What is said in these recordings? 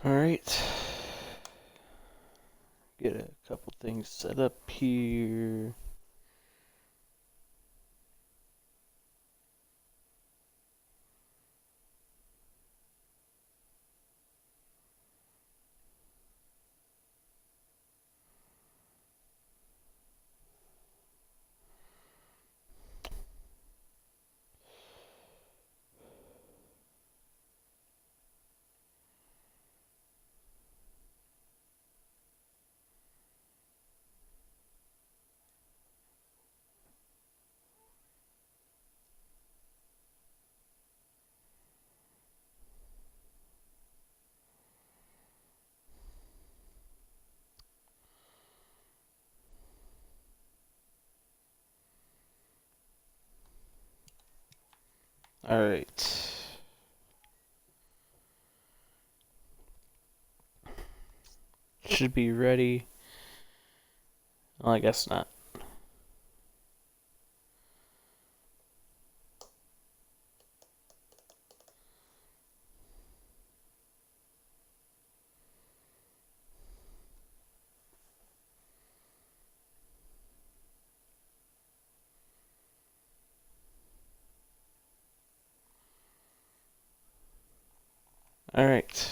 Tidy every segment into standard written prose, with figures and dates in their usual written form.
Alright. Get a couple things set up here. Alright. Should be ready. Well, I guess not. Alright.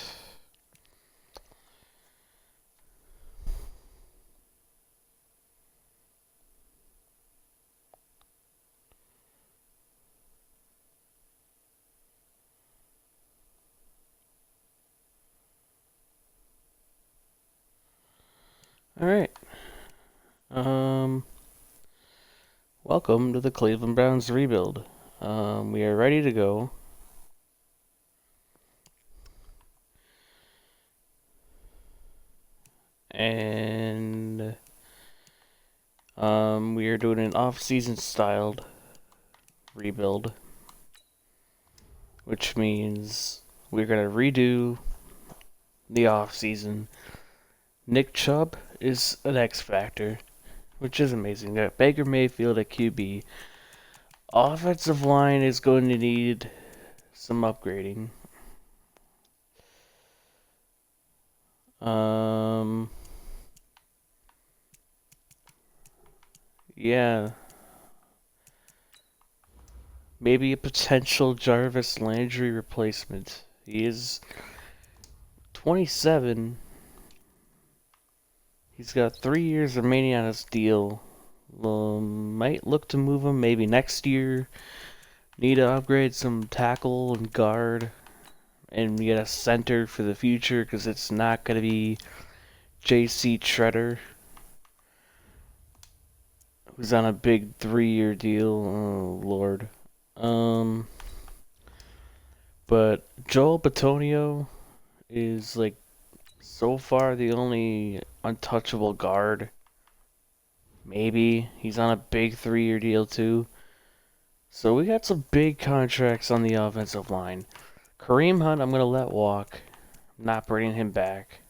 Alright. Welcome to the Cleveland Browns rebuild. We are ready to go. And we are doing an off-season styled rebuild, which means we're gonna redo the off-season. Nick Chubb is an X factor, which is amazing. Got Baker Mayfield at QB. Offensive line is going to need some upgrading. Yeah. Maybe a potential Jarvis Landry replacement. He is 27. He's got 3 years remaining on his deal. Might look to move him maybe next year. Need to upgrade some tackle and guard. And get a center for the future because it's not going to be J.C. Treader, who's on a big 3-year deal. Oh, Lord. But Joel Bitonio is, like, so far the only untouchable guard. Maybe. He's on a big 3-year deal, too. So we got some big contracts on the offensive line. Kareem Hunt, I'm going to let walk. I'm not bringing him back.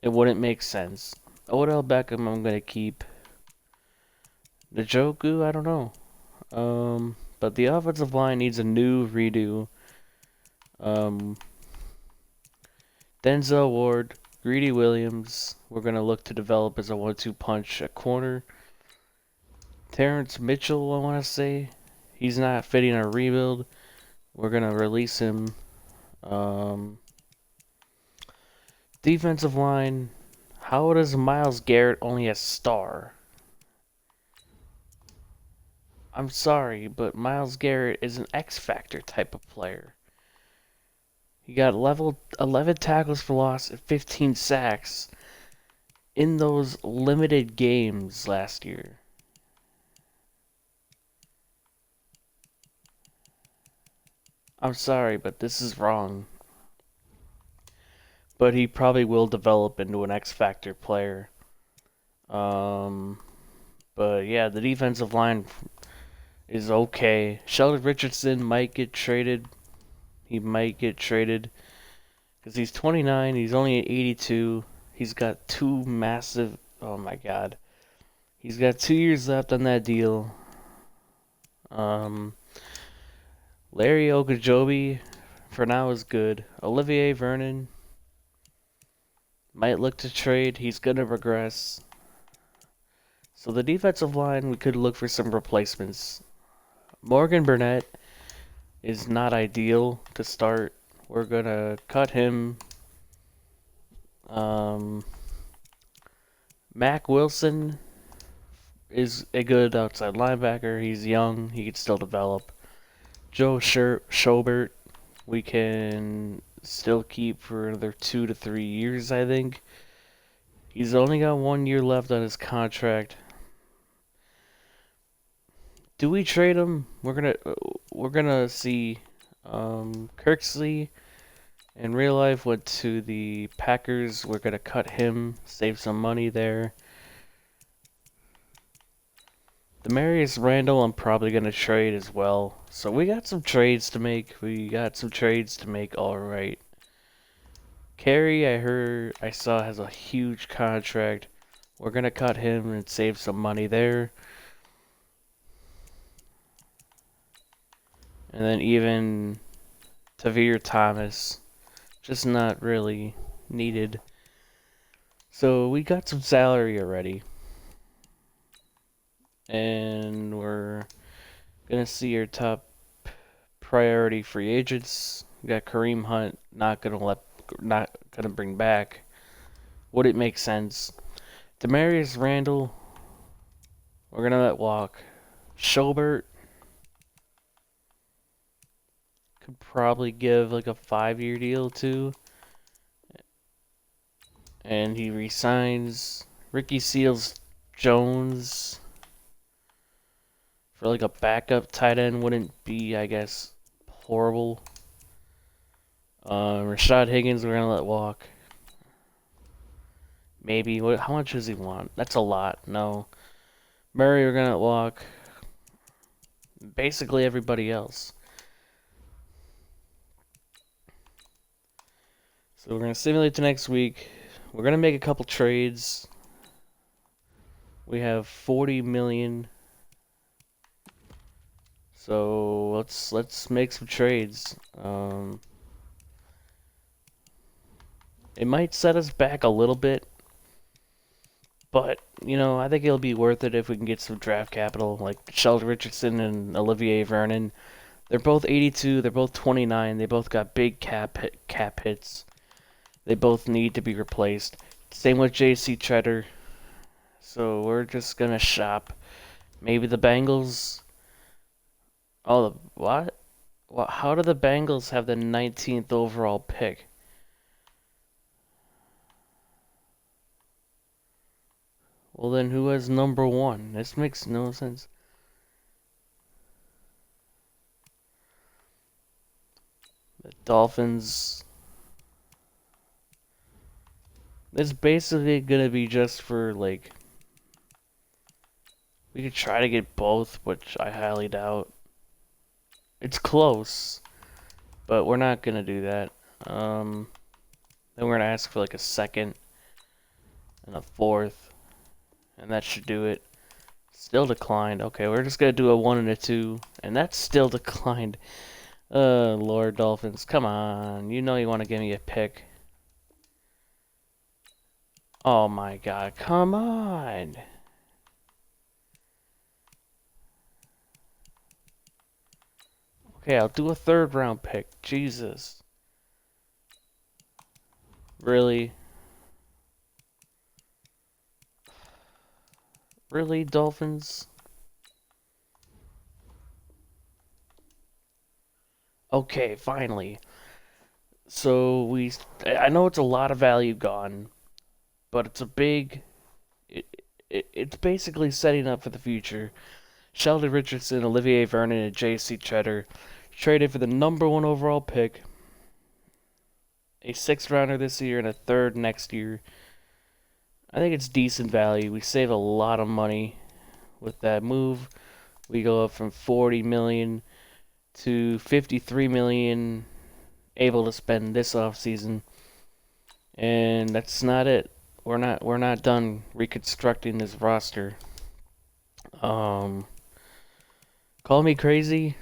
It wouldn't make sense. Odell Beckham, I'm going to keep. Njoku, I don't know. But the offensive line needs a new redo. Denzel Ward, Greedy Williams, we're going to look to develop as a 1-2 punch at corner. Terrence Mitchell, I want to say. He's not fitting our rebuild. We're going to release him. Defensive line, how does Myles Garrett only a star? I'm sorry, but Myles Garrett is an X-Factor type of player. He got 11 tackles for loss and 15 sacks in those limited games last year. I'm sorry, but this is wrong. But he probably will develop into an X-Factor player. But yeah, the defensive line is okay. Shaquille Richardson might get traded. He might get traded because he's 29. He's only at 82. He's got two massive. Oh my God. He's got 2 years left on that deal. Larry Ogunjobi for now is good. Olivier Vernon. Might look to trade. He's gonna regress. So the defensive line, we could look for some replacements. Morgan Burnett is not ideal to start. We're gonna cut him. Mac Wilson is a good outside linebacker. He's young. He can still develop. Joe Schobert, we can still keep for another 2 to 3 years, I think. He's only got 1 year left on his contract. Do we trade him? We're gonna see. Kirksey in real life went to the Packers. We're gonna cut him, save some money there. Demarius Randall, I'm probably gonna trade as well. So we got some trades to make. All right. Carey, I saw has a huge contract. We're gonna cut him and save some money there. And then even Tavir Thomas, just not really needed. So we got some salary already. And we're gonna see our top priority free agents. We got Kareem Hunt, not gonna bring back. Would it make sense? Demarius Randall, we're gonna let walk. Schobert could probably give like a 5-year deal to, and he resigns. Ricky Seals-Jones for like a backup tight end wouldn't be, I guess, horrible. Rashad Higgins, we're gonna let walk. Maybe. How much does he want? That's a lot. No. Murray, we're gonna let walk. Basically everybody else. So we're gonna simulate to next week. We're gonna make a couple trades. We have 40 million. So let's make some trades. It might set us back a little bit, but I think it'll be worth it if we can get some draft capital, like Shaquille Richardson and Olivier Vernon. They're both 82. They're both 29. They both got big cap hits. They both need to be replaced. Same with J.C. Treader. So we're just gonna shop. Maybe the Bengals. Oh, what? How do the Bengals have the 19th overall pick? Well, then who has number 1? This makes no sense. The Dolphins. It's basically gonna be just for, like, we could try to get both, which I highly doubt. It's close, but we're not gonna do that. Then we're gonna ask for like a second and a fourth, and that should do it. Still declined. Okay, we're just gonna do a 1 and a 2, and that's still declined. Lord Dolphins, come on. You want to give me a pick. Oh my God, come on. Okay, I'll do a 3rd round pick. Jesus. Really? Really, Dolphins? Okay, finally. So I know it's a lot of value gone, but it's a big, it's basically setting up for the future. Shaquille Richardson, Olivier Vernon, and J.C. Treader traded for the number 1 overall pick, a 6th rounder this year, and a 3rd next year. I think it's decent value. We save a lot of money with that move. We go up from 40 million to 53 million able to spend this offseason. And that's not it. We're not done reconstructing this roster. Call me crazy.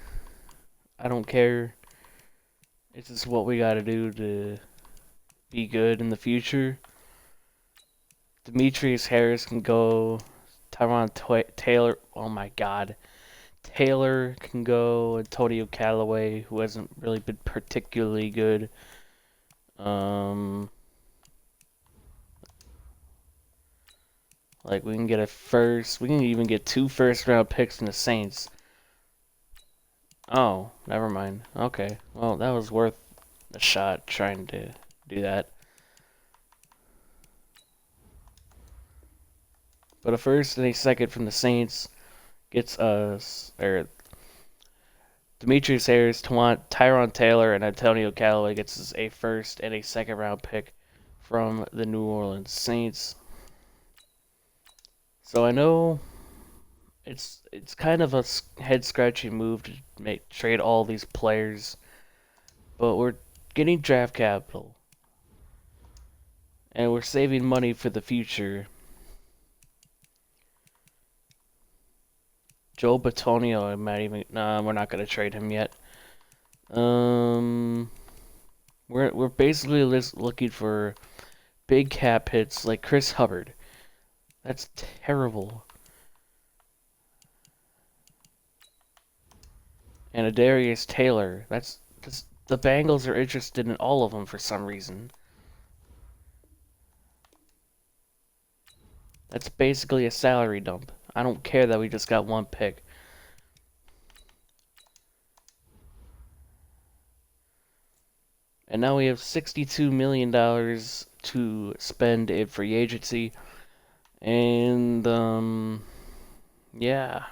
I don't care. It's just what we gotta do to be good in the future. Demetrius Harris can go. Taylor. Oh my God. Taylor can go. Antonio Callaway, who hasn't really been particularly good. Like we can get a first. We can even get 2 first-round picks from the Saints. Oh, never mind. Okay. Well, that was worth a shot trying to do that. But a first and a second from the Saints gets us, or Demetrius Harris, Tyron Taylor, and Antonio Callaway gets us a first and a second round pick from the New Orleans Saints. So I know it's kind of a head scratching move to trade all these players, but we're getting draft capital and we're saving money for the future. Joe Batonio, I might even. Nah, we're not gonna trade him yet. We're basically just looking for big cap hits like Chris Hubbard. That's terrible. And Adarius Taylor. That's the Bengals are interested in all of them for some reason. That's basically a salary dump. I don't care that we just got 1 pick. And now we have $62 million to spend in free agency. And, yeah.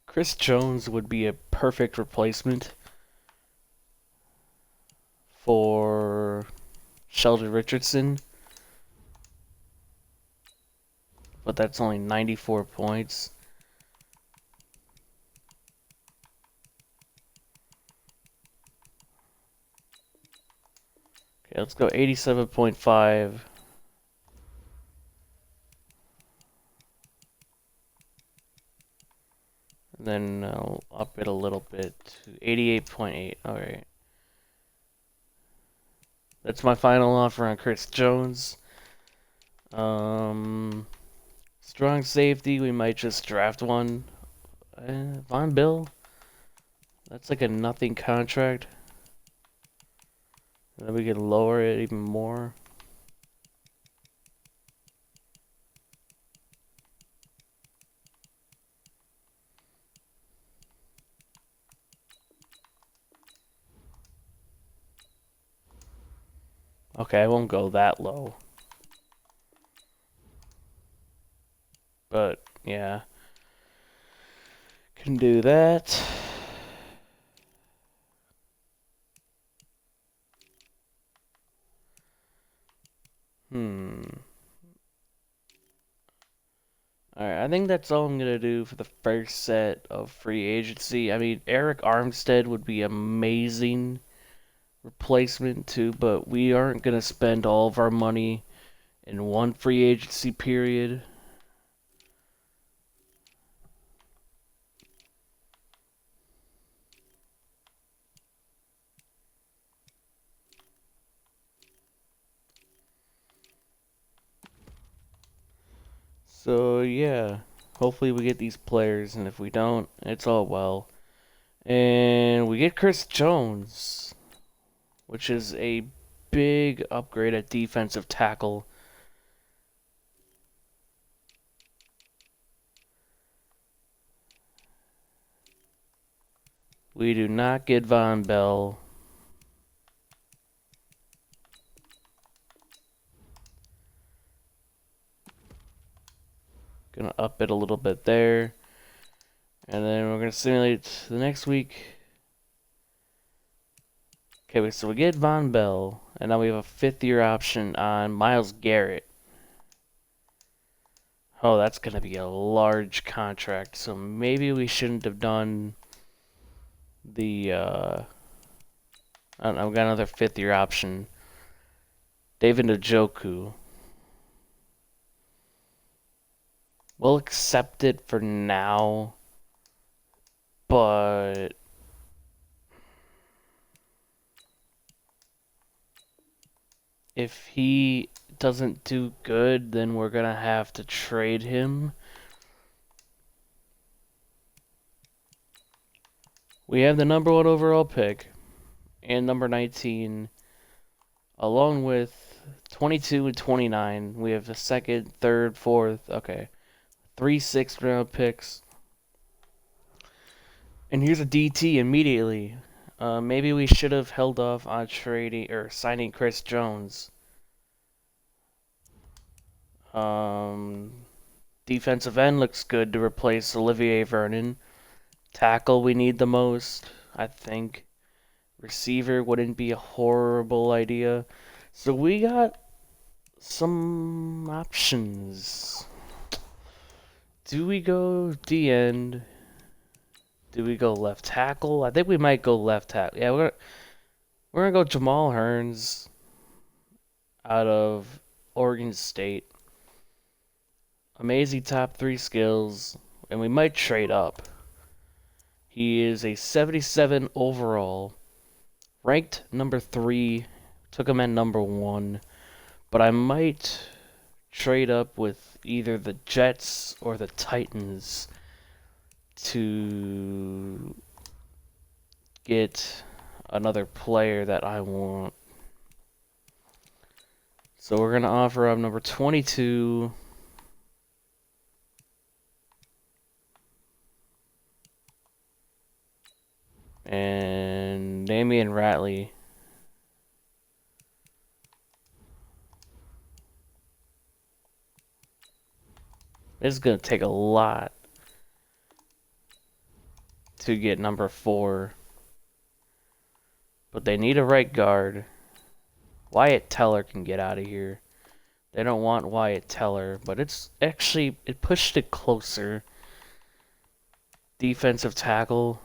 Chris Jones would be a perfect replacement for Sheldon Richardson. But that's only 94 points. Okay, let's go 87.5. And then I'll up it a little bit to 88.8. Alright. That's my final offer on Chris Jones. Strong safety, we might just draft one. Von Bill? That's like a nothing contract. And then we can lower it even more. Okay, I won't go that low. But, yeah. Can do that. Alright, I think that's all I'm going to do for the first set of free agency. I mean, Eric Armstead would be amazing replacement too, but we aren't going to spend all of our money in one free agency period. So, yeah, hopefully we get these players, and if we don't, it's all well. And we get Chris Jones, which is a big upgrade at defensive tackle. We do not get Von Bell. Gonna up it a little bit there. And then we're gonna simulate the next week. Okay, so we get Von Bell, and now we have a 5th-year option on Myles Garrett. Oh, that's gonna be a large contract, so maybe we shouldn't have done the, I don't know, we got another 5th-year option. David Njoku. We'll accept it for now, but If he doesn't do good, then we're going to have to trade him. We have the number 1 overall pick and number 19, along with 22 and 29. We have the second, third, fourth, okay, 3 6th-round picks. And here's a DT immediately. Maybe we should have held off on trading or signing Chris Jones. Defensive end looks good to replace Olivier Vernon. Tackle we need the most, I think. Receiver wouldn't be a horrible idea. So we got some options. Do we go D-end? Do we go left tackle? I think we might go left tackle. Yeah, we're gonna go Jamal Hearns out of Oregon State. Amazing top 3 skills, and we might trade up. He is a 77 overall, ranked number 3, took him at number 1, but I might trade up with either the Jets or the Titans to get another player that I want. So we're going to offer up number 22. And Damian Ratley. This is going to take a lot to get number 4. But they need a right guard. Wyatt Teller can get out of here. They don't want Wyatt Teller, but it's actually, it pushed it closer. Defensive tackle.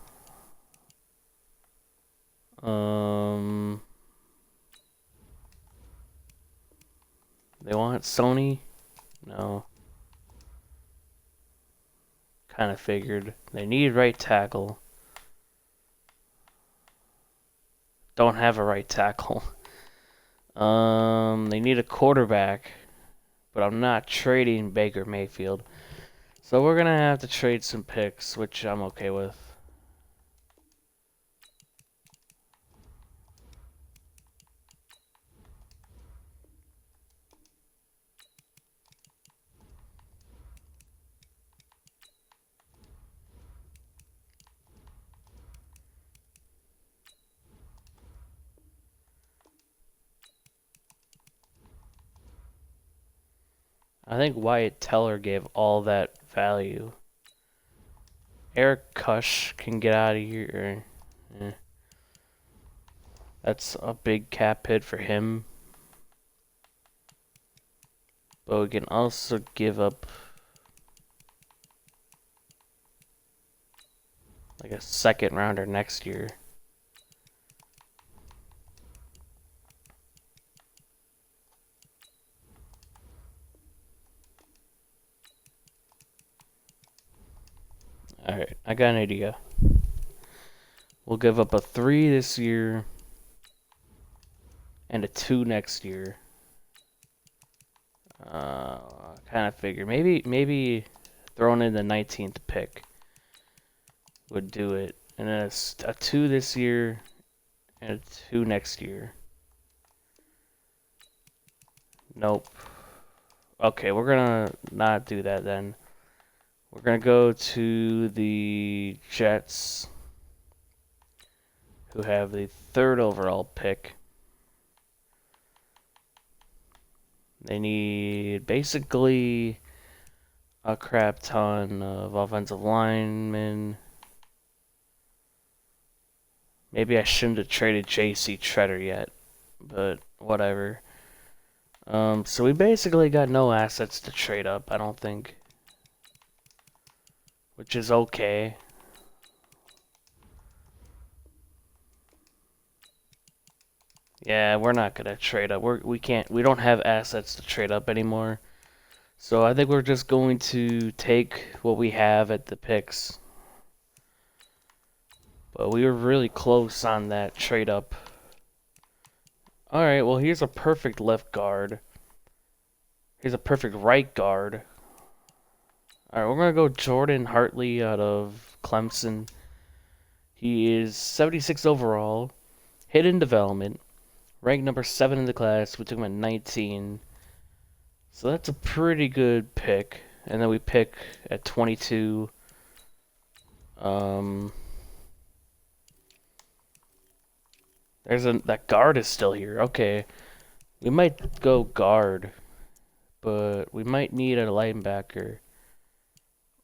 They want Sony? No. Kind of figured. They need right tackle. Don't have a right tackle. They need a quarterback, but I'm not trading Baker Mayfield. So we're gonna have to trade some picks, which I'm okay with. I think Wyatt Teller gave all that value. Eric Kush can get out of here. That's a big cap hit for him. But we can also give up like a second rounder next year. Alright, I got an idea. We'll give up a 3 this year and a 2 next year. Kind of figure maybe throwing in the 19th pick would do it, and then a 2 this year and a 2 next year. Nope. Okay, we're gonna not do that then. We're gonna go to the Jets, who have the 3rd overall pick. They need basically a crap ton of offensive linemen. Maybe I shouldn't have traded J.C. Treader yet, but whatever. So we basically got no assets to trade up, I don't think. Which is okay. Yeah, we're not gonna trade up. We don't have assets to trade up anymore. So I think we're just going to take what we have at the picks. But we were really close on that trade up Alright, well, here's a perfect left guard. Here's a perfect right guard. Alright, we're going to go Jordan Hartley out of Clemson. He is 76 overall, hidden development, ranked number 7 in the class. We took him at 19. So that's a pretty good pick. And then we pick at 22. That guard is still here. Okay. We might go guard, but we might need a linebacker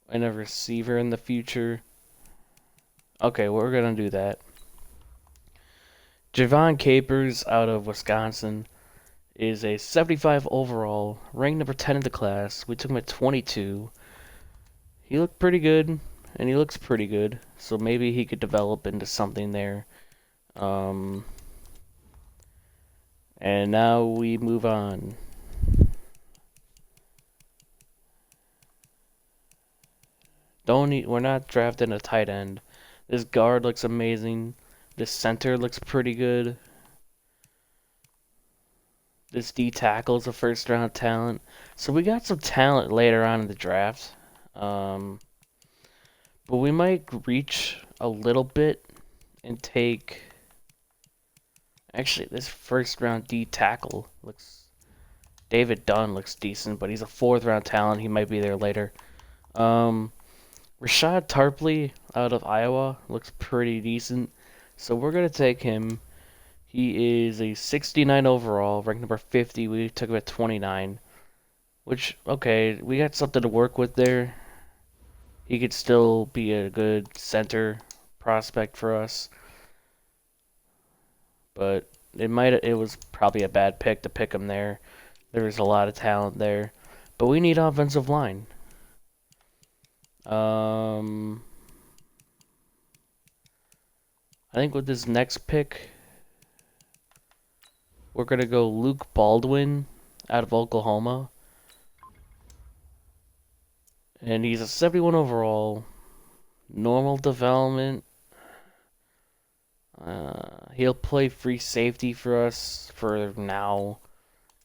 and a receiver in the future. Okay, we're gonna do that. Javon Capers out of Wisconsin is a 75 overall, ranked number 10 in the class. We took him at 22. He looked pretty good, and he looks pretty good, so maybe he could develop into something there. And now we move on. We're not drafting a tight end. This guard looks amazing. This center looks pretty good. This D tackle is a first round talent. So we got some talent later on in the draft. But we might reach a little bit and take. Actually, this first round D tackle looks. David Dunn looks decent, but he's a fourth round talent. He might be there later. Rashad Tarpley out of Iowa looks pretty decent. So we're going to take him. He is a 69 overall, ranked number 50. We took him at 29. Which, okay, we got something to work with there. He could still be a good center prospect for us. But it was probably a bad pick to pick him there. There was a lot of talent there. But we need offensive line. I think with this next pick, we're going to go Luke Baldwin out of Oklahoma. And he's a 71 overall, normal development. He'll play free safety for us for now,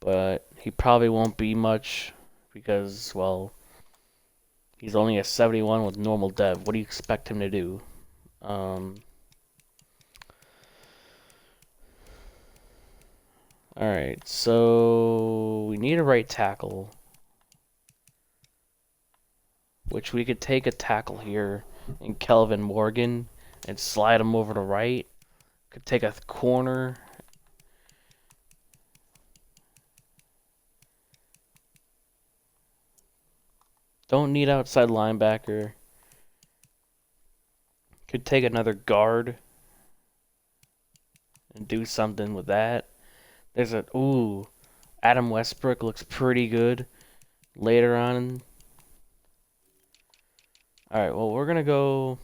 but he probably won't be much because, well, he's only a 71 with normal dev. What do you expect him to do? Alright, so we need a right tackle, which we could take a tackle here in Kelvin Morgan and slide him over to right. Could take a corner. Don't need outside linebacker. Could take another guard and do something with that. There's Adam Westbrook looks pretty good later on. Alright, well, we're going to go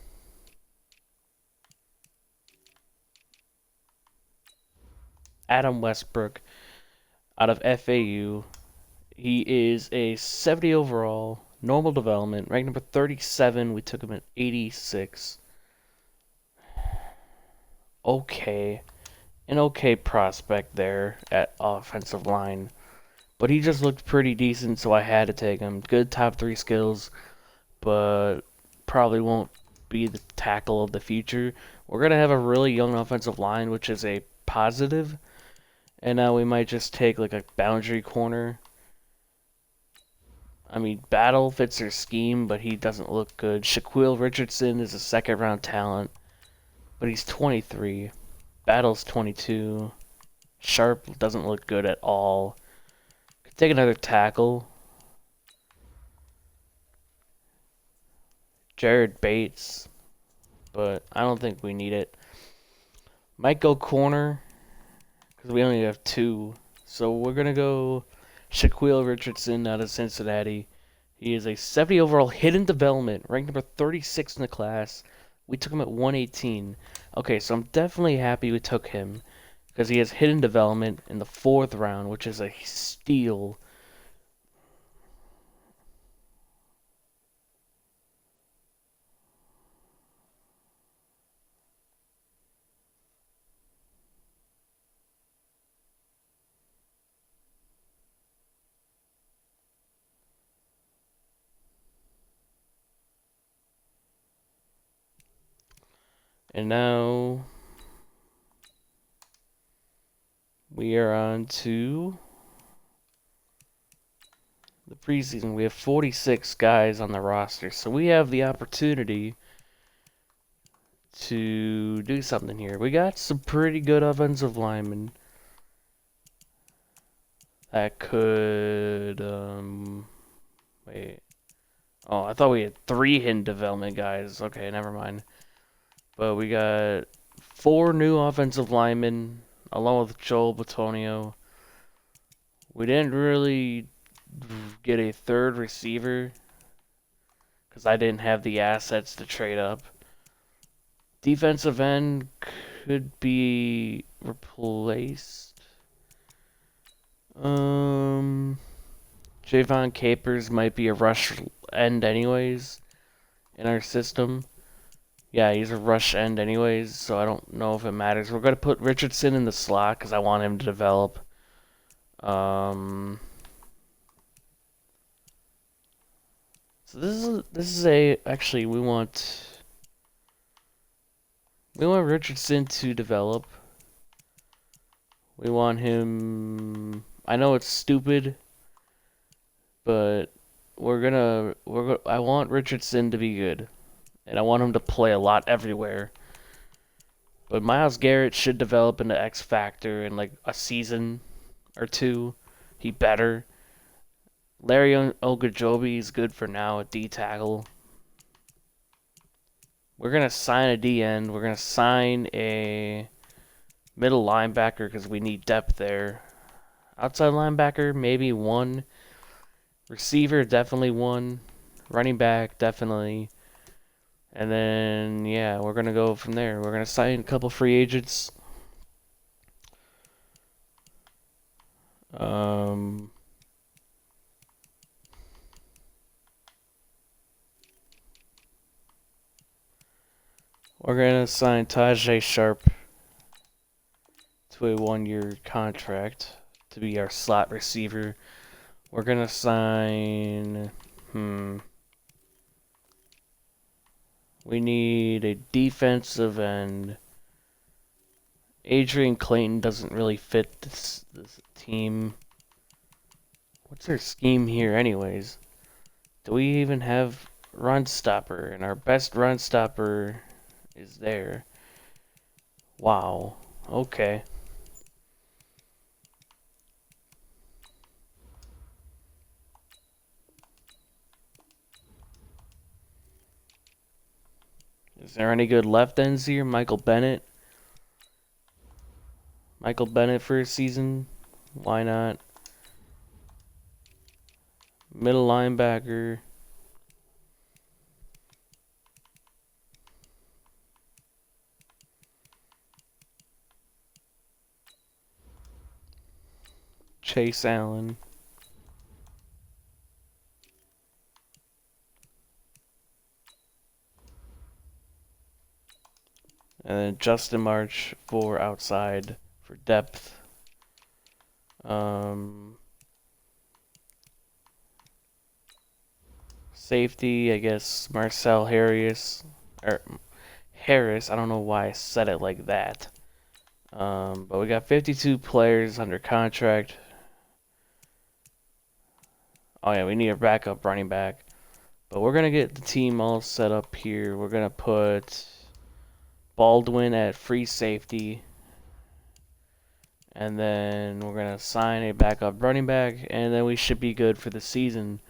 Adam Westbrook out of FAU. He is a 70 overall, normal development, ranked number 37. We took him at 86. Okay. An okay prospect there at offensive line. But he just looked pretty decent, so I had to take him. Good top 3 skills, but probably won't be the tackle of the future. We're going to have a really young offensive line, which is a positive. And now we might just take like a boundary corner. I mean, Battle fits their scheme, but he doesn't look good. Shaquille Richardson is a second round talent, but he's 23. Battle's 22. Sharp doesn't look good at all. Could take another tackle. Jared Bates, but I don't think we need it. Might go corner, because we only have 2. So we're going to go Shaquille Richardson out of Cincinnati. He is a 70 overall hidden development, ranked number 36 in the class. We took him at 118. Okay, so I'm definitely happy we took him, because he has hidden development in the 4th round, which is a steal. And now we are on to the preseason. We have 46 guys on the roster, so we have the opportunity to do something here. We got some pretty good offensive linemen that could, wait. Oh, I thought we had 3 hidden development guys. Okay, never mind. But we got 4 new offensive linemen, along with Joel Batonio. We didn't really get a third receiver because I didn't have the assets to trade up. Defensive end could be replaced. Javon Capers might be a rush end anyways in our system. Yeah, he's a rush end anyways, so I don't know if it matters. We're going to put Richardson in the slot because I want him to develop. So this is a actually we want Richardson to develop. We want him. I know it's stupid, but I want Richardson to be good, and I want him to play a lot everywhere. But Myles Garrett should develop into X Factor in like a season or two. He better. Larry Ogunjobi is good for now at D tackle. We're gonna sign a D end. We're gonna sign a middle linebacker because we need depth there. Outside linebacker, maybe 1. Receiver, definitely 1. Running back, definitely. And then, yeah, we're going to go from there. We're going to sign a couple free agents. We're going to sign Tajay Sharp to a 1-year contract to be our slot receiver. We're going to sign... We need a defensive end. Adrian Clayton doesn't really fit this team. What's our scheme here anyways? Do we even have run stopper? And our best run stopper is there. Wow. Okay. Is there any good left ends here? Michael Bennett for a season? Why not? Middle linebacker. Chase Allen. And then Justin March for outside for depth. Safety, I guess Marcel Harris. Or Harris, I don't know why I said it like that. But we got 52 players under contract. Oh yeah, we need a backup running back. But we're going to get the team all set up here. We're going to put Baldwin at free safety. And then we're going to sign a backup running back. And then we should be good for the season.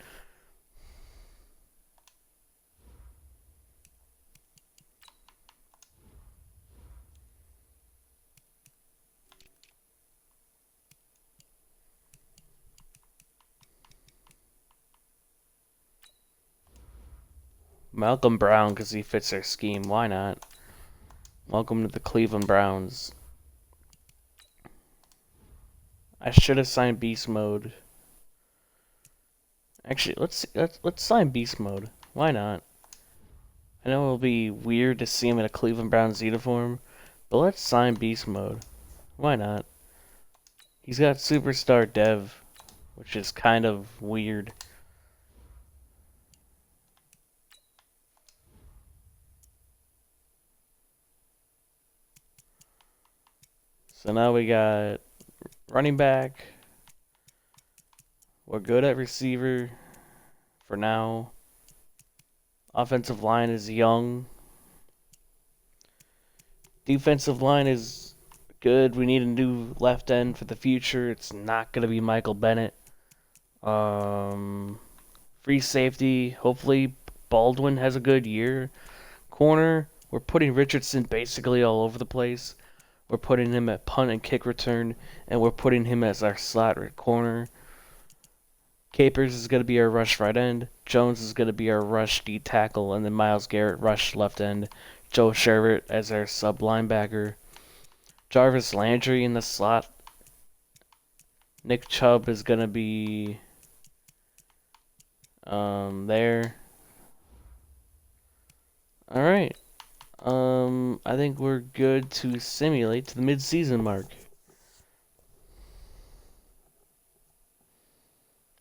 Malcolm Brown, because he fits our scheme. Why not? Welcome to the Cleveland Browns. I should have signed Beast Mode. Actually, let's sign Beast Mode. Why not? I know it'll be weird to see him in a Cleveland Browns uniform, but let's sign Beast Mode. Why not? He's got Superstar Dev, which is kind of weird. So now we got running back. We're good at receiver for now. Offensive line is young. Defensive line is good. We need a new left end for the future. It's not going to be Michael Bennett. Free safety. Hopefully Baldwin has a good year. Corner. We're putting Richardson basically all over the place. We're putting him at punt and kick return, and we're putting him as our slot corner. Capers is going to be our rush right end. Jones is going to be our rush D tackle, and then Myles Garrett rush left end. Joe Sherbert as our sub linebacker. Jarvis Landry in the slot. Nick Chubb is going to be there. All right. I think we're good to simulate to the mid-season mark.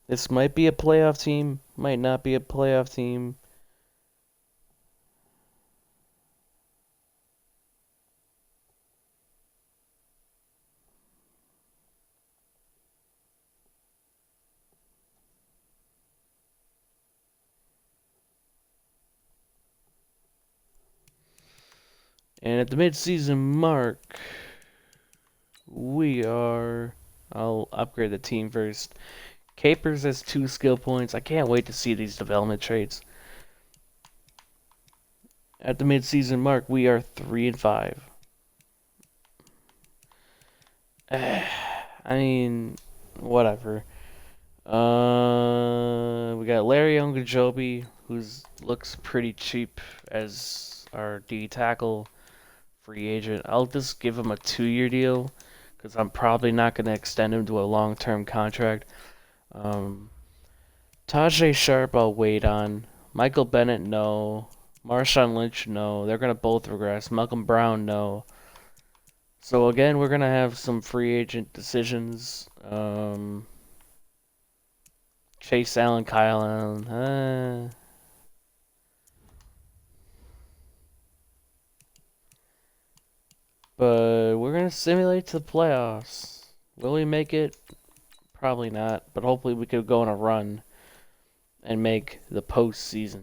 This might be a playoff team, might not be a playoff team. And at the mid-season mark, I'll upgrade the team first. Capers has 2 skill points. I can't wait to see these development traits. At the mid-season mark, we are 3-5. I mean, whatever. We got Larry Ogunjobi, who looks pretty cheap as our D tackle. Free agent. I'll just give him a 2-year deal because I'm probably not going to extend him to a long-term contract. Tajay Sharp, I'll wait on. Michael Bennett, no. Marshawn Lynch, no. They're going to both regress. Malcolm Brown, no. So again, we're going to have some free agent decisions. Chase Allen, Kyle Allen. But we're going to simulate to the playoffs. Will we make it? Probably not. But hopefully we could go on a run and make the postseason.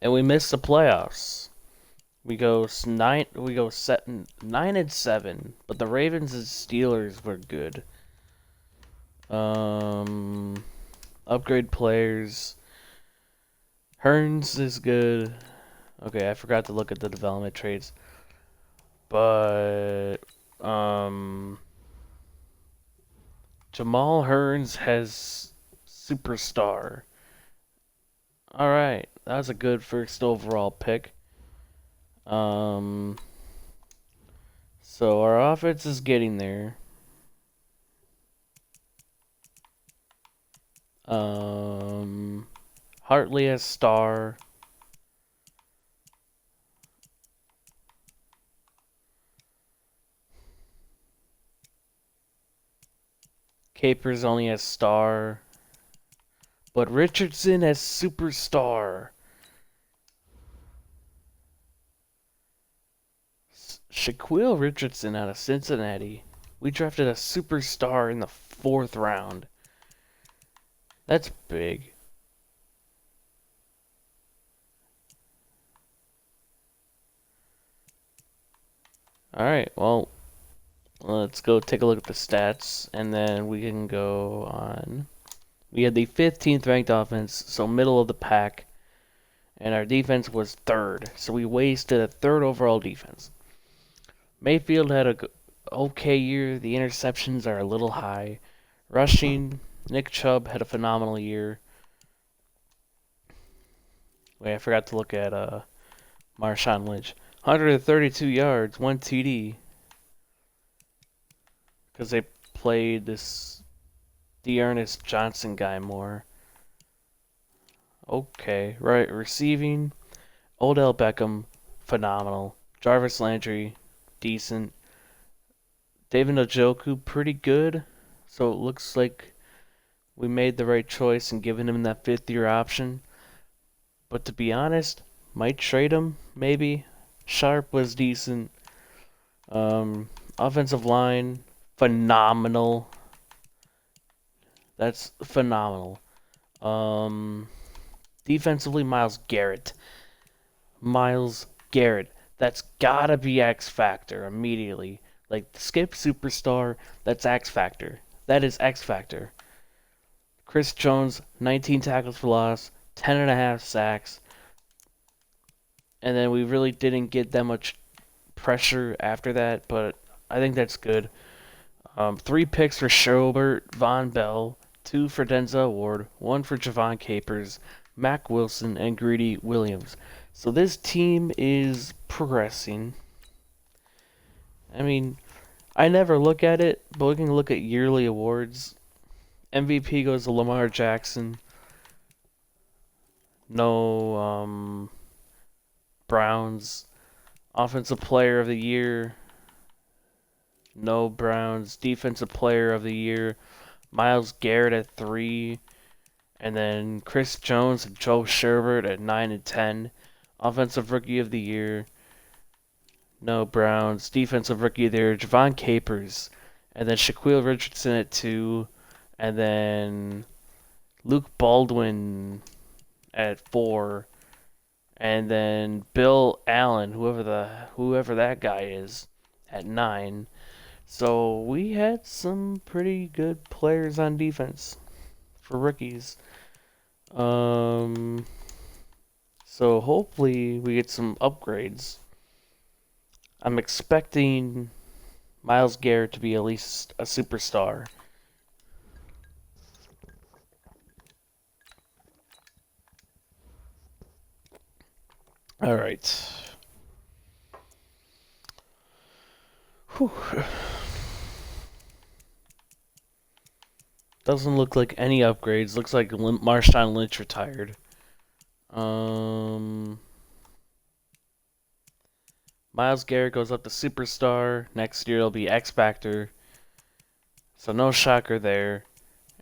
And we missed the playoffs. We go 9-7, but the Ravens and Steelers were good. Upgrade players. Hearns is good. Okay, I forgot to look at the development traits. But Jamal Hearns has superstar. Alright, that was a good first overall pick. So our offense is getting there. Hartley as star. Capers only as star. But Richardson as superstar. Shaquille Richardson out of Cincinnati. We drafted a superstar in the 4th round. That's big. Alright, well, let's go take a look at the stats, and then we can go on. We had the 15th ranked offense, so middle of the pack, and our defense was 3rd, so we wasted a 3rd overall defense. Mayfield had a okay year. The interceptions are a little high. Rushing, Nick Chubb had a phenomenal year. Wait, I forgot to look at Marshawn Lynch. 132 yards, 1 TD. Because they played this Dearness Johnson guy more. Okay, receiving. Odell Beckham, phenomenal. Jarvis Landry, decent. David Njoku, pretty good. So it looks like we made the right choice in giving him that 5th-year option. But to be honest, might trade him, maybe. Sharp was decent. Offensive line, phenomenal. That's phenomenal. Defensively, Myles Garrett. Myles Garrett. That's gotta be X Factor immediately. Like, skip Superstar, that's X Factor. That is X Factor. Chris Jones, 19 tackles for loss, 10.5 sacks. And then we really didn't get that much pressure after that, but I think that's good. 3 picks for Schobert, Von Bell, 2 for Denzel Ward, 1 for Javon Capers, Mac Wilson, and Greedy Williams. So this team is progressing. I mean, I never look at it, but we can look at yearly awards. MVP goes to Lamar Jackson. No Browns. Offensive Player of the Year. No Browns. Defensive Player of the Year. Myles Garrett at 3. And then Chris Jones and Joe Sherbert at 9 and 10. Offensive Rookie of the Year. No Browns. Defensive Rookie of the Year. Javon Capers. And then Shaquille Richardson at 2. And then Luke Baldwin at 4. And then Bill Allen, whoever that guy is, at 9. So we had some pretty good players on defense for rookies. So hopefully we get some upgrades. I'm expecting Myles Garrett to be at least a superstar. All right. Whew. Doesn't look like any upgrades. Looks like Marshawn Lynch retired. Myles Garrett goes up to superstar. Next year it'll be X Factor. So no shocker there.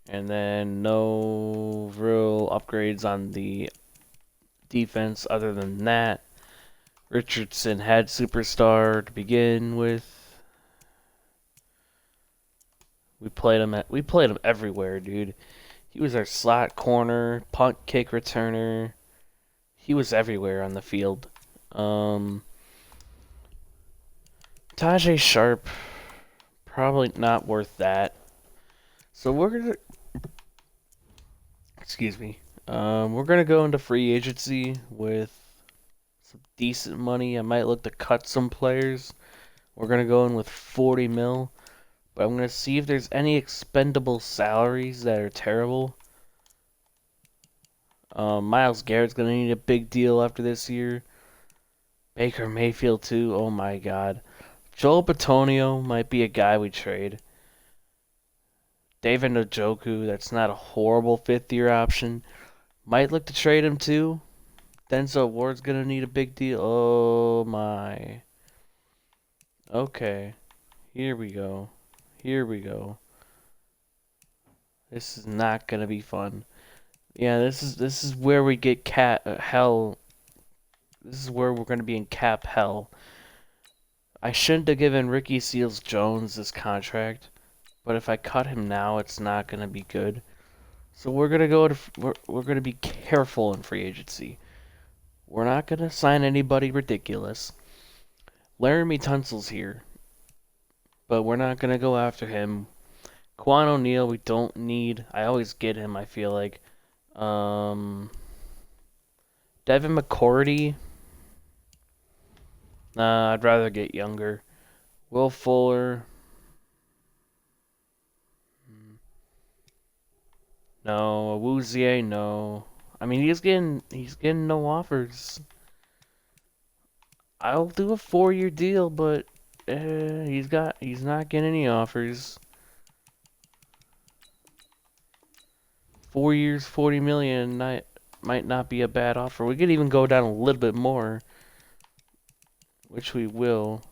And then no real upgrades on the defense other than that. Richardson had superstar to begin with. We played him everywhere, dude. He was our slot corner, punt kick returner. He was everywhere on the field. Tajay Sharp, probably not worth that. So we're gonna, we're gonna go into free agency with some decent money. I might look to cut some players. We're gonna go in with 40 mil, but I'm gonna see if there's any expendable salaries that are terrible. Myles Garrett's gonna need a big deal after this year. Baker Mayfield too. Oh my God. Joel Bitonio might be a guy we trade. David Njoku, that's not a horrible 5th-year option. Might look to trade him too. Denzel Ward's gonna need a big deal. Oh my. Okay. Here we go. This is not gonna be fun. Yeah, this is where we get hell. This is where we're gonna be in cap hell. I shouldn't have given Ricky Seals-Jones this contract, but if I cut him now, it's not gonna be good. So we're gonna be careful in free agency. We're not gonna sign anybody ridiculous. Laramie Tunsil's here, but we're not gonna go after him. Quan O'Neal, we don't need. I always get him. I feel like. Devin McCourty. Nah, I'd rather get younger. Will Fuller. No. Awuzie, no. I mean, he's getting no offers. I'll do a 4-year deal, but he's not getting any offers. 4 years, 40 million might not be a bad offer. We could even go down a little bit more, which we will.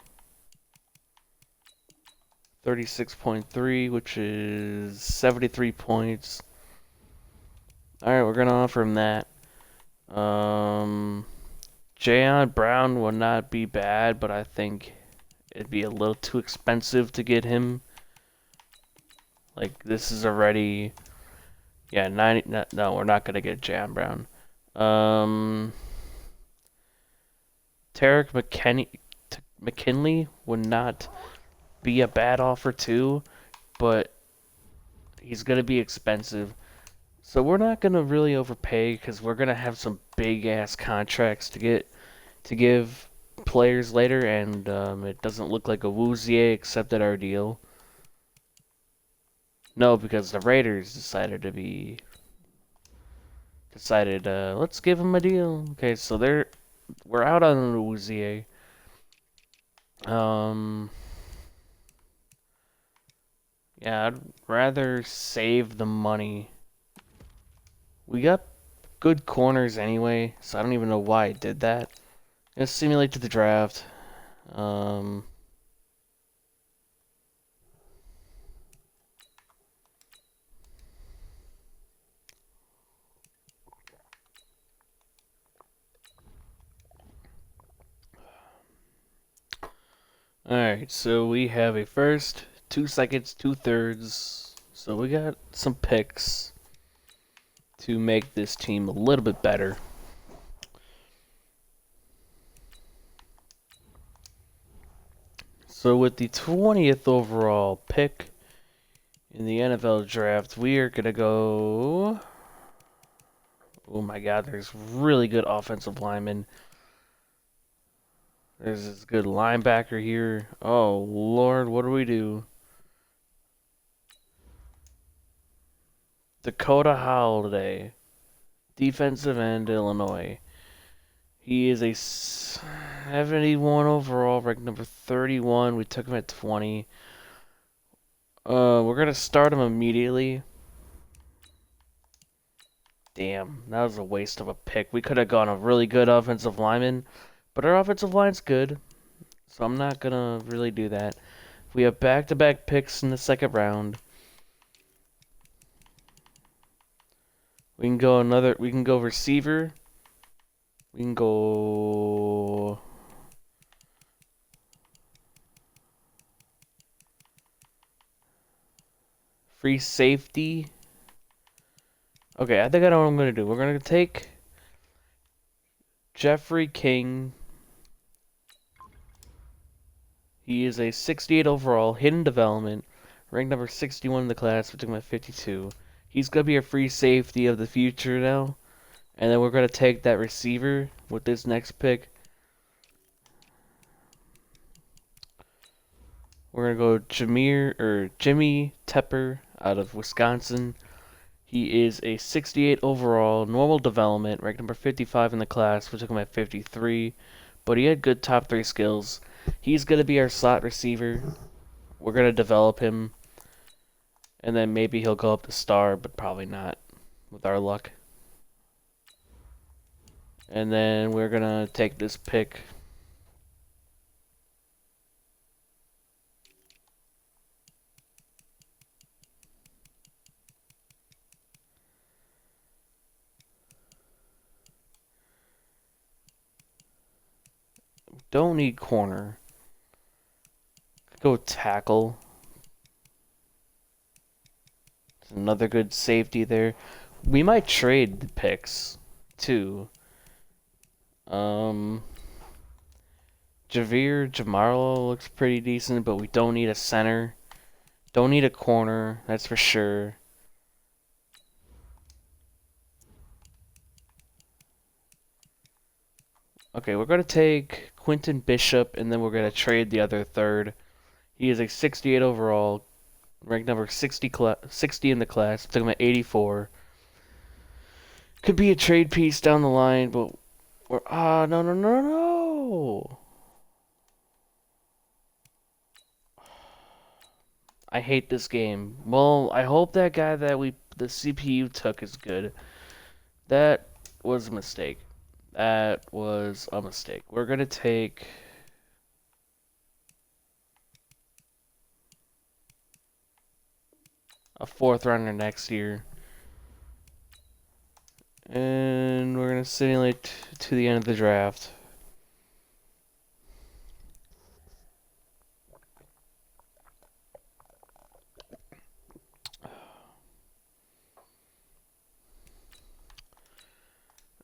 36.3, which is 73 points. Alright, we're going to offer him that. Jayon Brown will not be bad, but I think it'd be a little too expensive to get him. Like, this is already... Yeah, 90... No, we're not going to get Jayon Brown. Tarek McKinley would not be a bad offer too, but he's going to be expensive. So we're not going to really overpay because we're going to have some big-ass contracts to give players later, and it doesn't look like a Woozier accepted our deal. No, because the Raiders decided, let's give him a deal. Okay, so we're out on the Woozier. Yeah, I'd rather save the money. We got good corners anyway, so I don't even know why I did that. Gonna simulate to the draft. Alright, so we have a first, 2 seconds, 2 thirds. So we got some picks to make this team a little bit better. So with the 20th overall pick in the NFL draft, we are going to go... Oh my god, there's really good offensive linemen. There's this good linebacker here. Oh lord, what do we do? Dakota Holiday, defensive end, Illinois. He is a 71 overall, ranked number 31. We took him at 20. We're gonna start him immediately. Damn, that was a waste of a pick. We could have gone a really good offensive lineman, but our offensive line's good, so I'm not gonna really do that. We have back-to-back picks in the second round. We can go receiver. We can go free safety. Okay, I think I know what I'm going to do. We're going to take Jeffrey King. He is a 68 overall, hidden development, ranked number 61 in the class. We took him at 52. He's going to be a free safety of the future now. And then we're going to take that receiver with this next pick. We're going to go Jimmy Tepper out of Wisconsin. He is a 68 overall, normal development, ranked number 55 in the class. We took him at 53, but he had good top 3 skills. He's going to be our slot receiver. We're going to develop him, and then maybe he'll go up to star, but probably not, with our luck. And then we're going to take this pick. Don't need corner. Go tackle. There's another good safety there. We might trade the picks, too. Javier Jamarlo looks pretty decent, but we don't need a center. Don't need a corner, that's for sure. Okay, we're going to take Quentin Bishop, and then we're going to trade the other third. He is a 68 overall, ranked number 60 in the class. Took him at 84. Could be a trade piece down the line, but we're... no. I hate this game. Well, I hope that guy that the CPU took is good. That was a mistake. That was a mistake. We're going to take... a fourth rounder next year. And we're going to simulate to the end of the draft.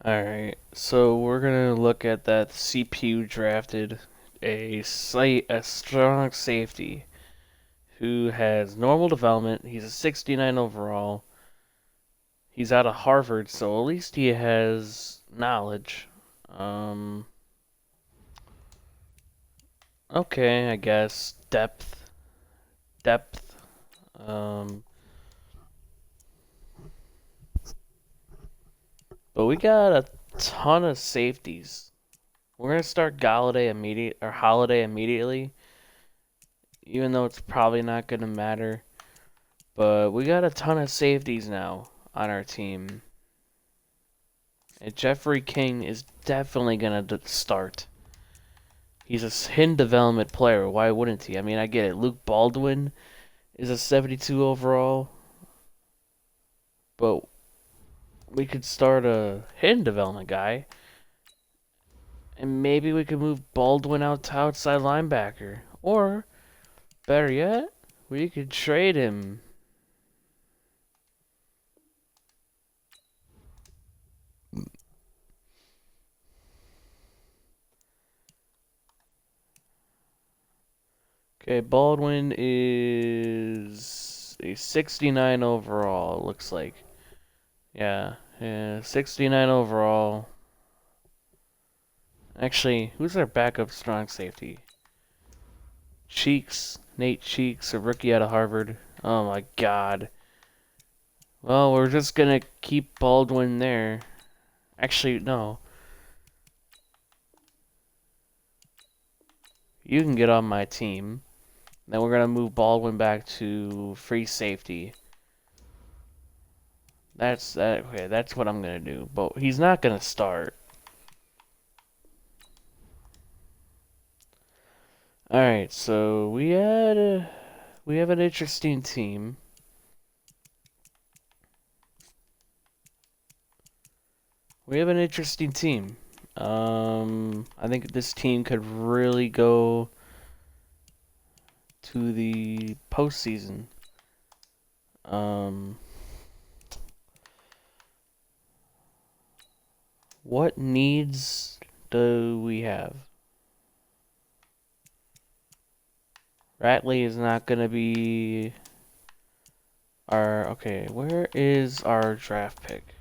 Alright, so we're going to look at that CPU drafted a strong safety who has normal development. He's a 69 overall. He's out of Harvard, so at least he has knowledge. Okay, I guess depth. But we got a ton of safeties. We're gonna start Holiday immediately, even though it's probably not gonna matter. But we got a ton of safeties now on our team. And Jeffrey King is definitely going to start. He's a hidden development player. Why wouldn't he? I mean, I get it. Luke Baldwin is a 72 overall. But we could start a hidden development guy. And maybe we could move Baldwin out to outside linebacker. Or, better yet, we could trade him. Okay, Baldwin is a 69 overall, it looks like. Yeah, 69 overall. Actually, who's our backup strong safety? Nate Cheeks, a rookie out of Harvard. Oh my god. Well, we're just gonna keep Baldwin there. Actually, no. You can get on my team. Then we're gonna move Baldwin back to free safety. Okay, that's what I'm gonna do. But he's not gonna start. Alright, so we have an interesting team. I think this team could really go to the postseason. What needs do we have? Ratley is not gonna be our... Okay, where is our draft pick?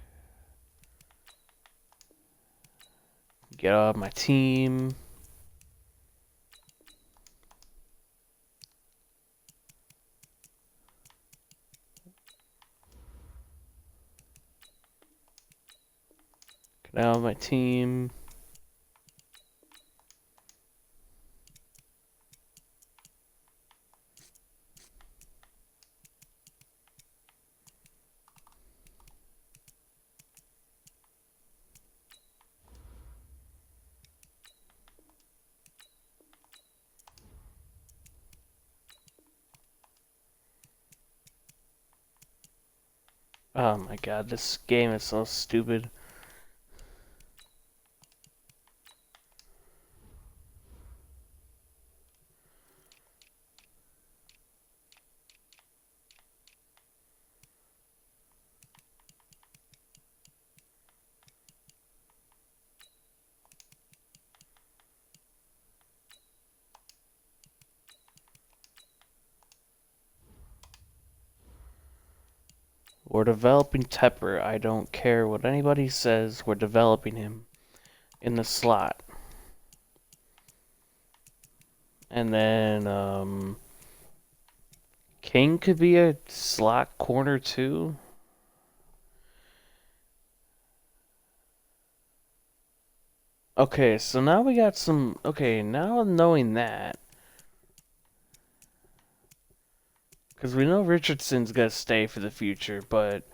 Get off my team. Get out of my team. Oh my god, this game is so stupid. We're developing Tepper. I don't care what anybody says. We're developing him in the slot. And then, King could be a slot corner too. Okay, so now we got some... Okay, now knowing that... Because we know Richardson's gonna stay for the future, but...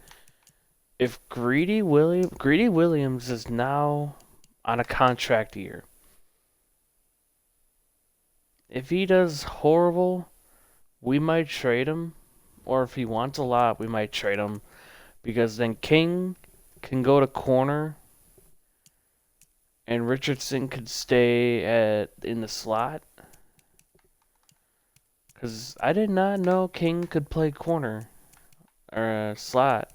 If Greedy Williams is now on a contract year. If he does horrible, we might trade him. Or if he wants a lot, we might trade him. Because then King can go to corner and Richardson could stay in the slot. Because I did not know King could play corner or slot.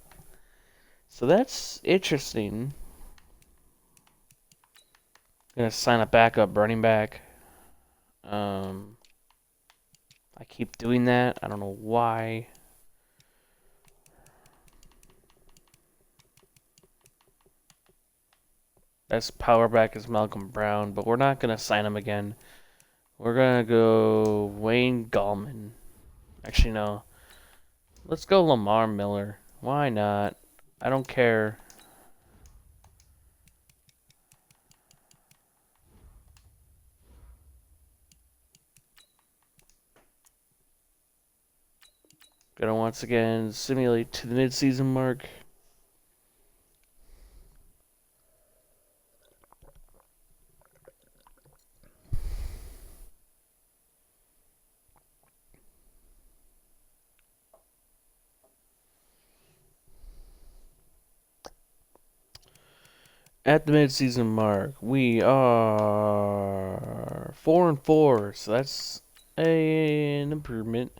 So that's interesting. Gonna sign a backup running back. I keep doing that. I don't know why. Best power back is Malcolm Brown, but we're not gonna sign him again. We're gonna go Wayne Gallman. Actually, no. Let's go Lamar Miller. Why not? I don't care. Gonna once again simulate to the midseason mark. At the midseason mark, we are 4-4, so that's an improvement.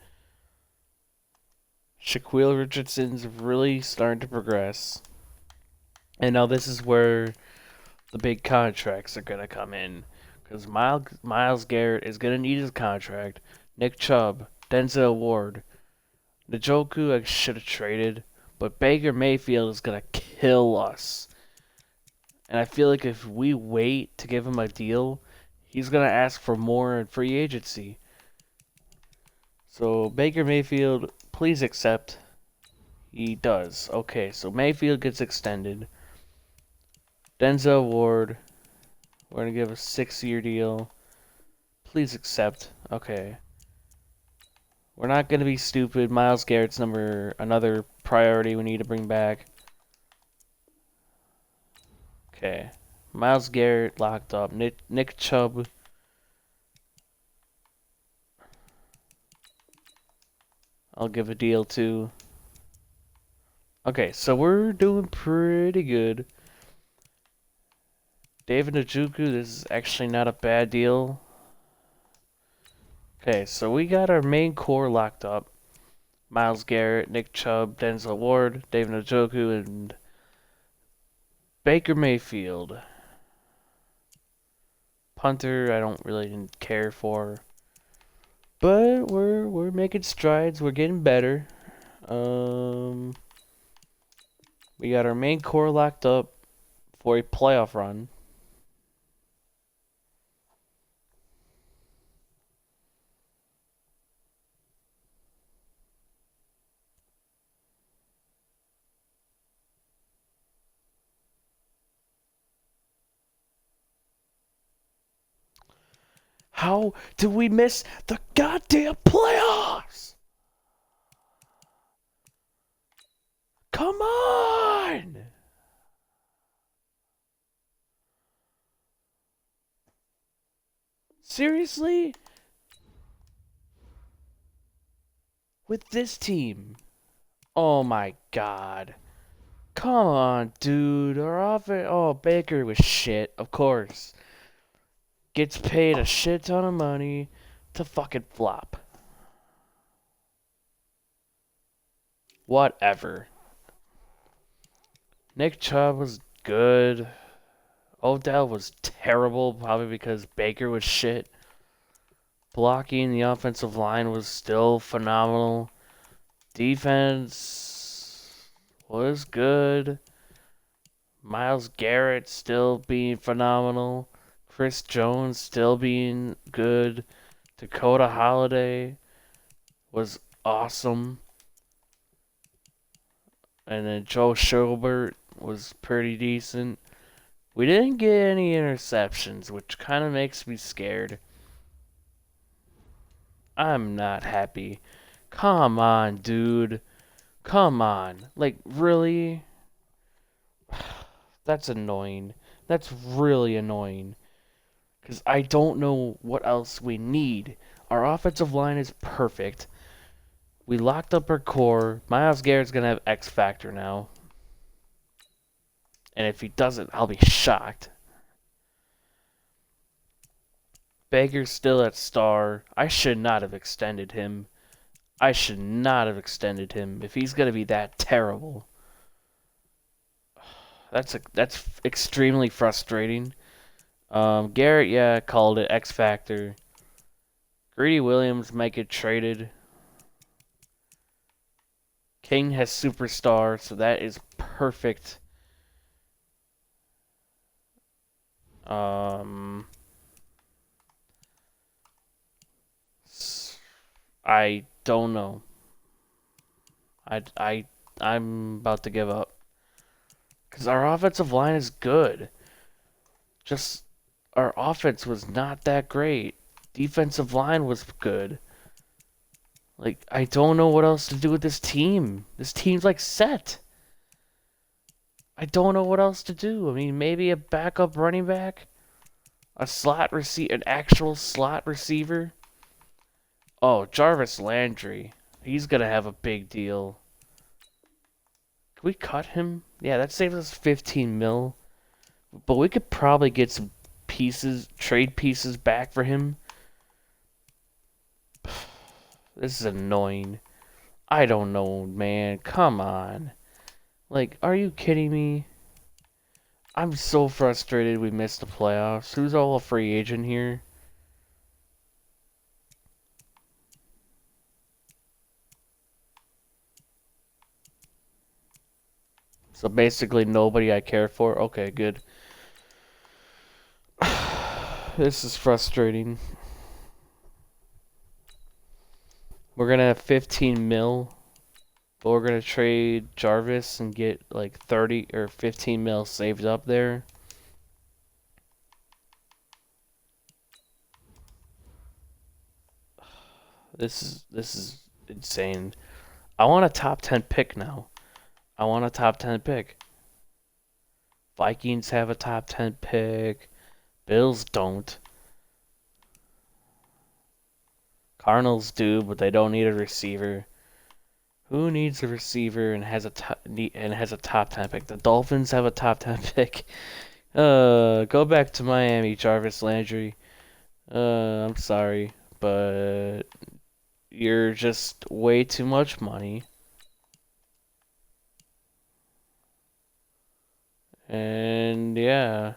Shaquille Richardson's really starting to progress. And now this is where the big contracts are going to come in. Because Myles Garrett is going to need his contract. Nick Chubb, Denzel Ward, Njoku I should have traded. But Baker Mayfield is going to kill us. And I feel like if we wait to give him a deal, he's going to ask for more in free agency. So Baker Mayfield, please accept. He does. Okay, so Mayfield gets extended. Denzel Ward, we're going to give a 6-year deal. Please accept. Okay. We're not going to be stupid. Myles Garrett's another priority we need to bring back. Okay. Myles Garrett locked up. Nick Chubb. I'll give a deal to. Okay, so we're doing pretty good. David Njoku, this is actually not a bad deal. Okay, so we got our main core locked up. Myles Garrett, Nick Chubb, Denzel Ward, David Njoku, and Baker Mayfield. Punter, I don't really care for. But we're making strides. We're getting better. We got our main core locked up for a playoff run. How did we miss the goddamn playoffs? Come on! Seriously? With this team? Oh my god. Come on, dude. Our offense. Oh, Baker was shit, of course. Gets paid a shit ton of money to fucking flop. Whatever. Nick Chubb was good. Odell was terrible, probably because Baker was shit. Blocking the offensive line was still phenomenal. Defense was good. Myles Garrett still being phenomenal. Chris Jones still being good. Dakota Holiday was awesome. And then Joe Schobert was pretty decent. We didn't get any interceptions, which kind of makes me scared. I'm not happy. Come on, dude. Come on. Like, really? That's annoying. That's really annoying. Because I don't know what else we need. Our offensive line is perfect. We locked up our core. Myles Garrett's gonna have X Factor now. And if he doesn't, I'll be shocked. Baker's still at star. I should not have extended him. I should not have extended him if he's gonna be that terrible. That's extremely frustrating. Garrett, yeah, called it X Factor. Greedy Williams might get traded. King has superstar, so that is perfect. I don't know. I'm about to give up because our offensive line is good. Just our offense was not that great. Defensive line was good. Like, I don't know what else to do with this team. This team's like set. I don't know what else to do. I mean, maybe a backup running back, an actual slot receiver. Oh, Jarvis Landry. He's gonna have a big deal. Can we cut him? Yeah, that saves us 15 mil. But we could probably get some trade pieces back for him. This is annoying. I don't know, man. Come on. Like, are you kidding me? I'm so frustrated we missed the playoffs. Who's all a free agent here? So basically nobody I care for. Okay, good. This is frustrating. We're going to have 15 mil. But we're going to trade Jarvis and get like 30 or 15 mil saved up there. This is insane. I want a top 10 pick now. I want a top 10 pick. Vikings have a top 10 pick. Bills don't. Cardinals do, but they don't need a receiver. Who needs a receiver and has a top 10 pick? The Dolphins have a top 10 pick. Go back to Miami, Jarvis Landry. I'm sorry, but you're just way too much money. And yeah.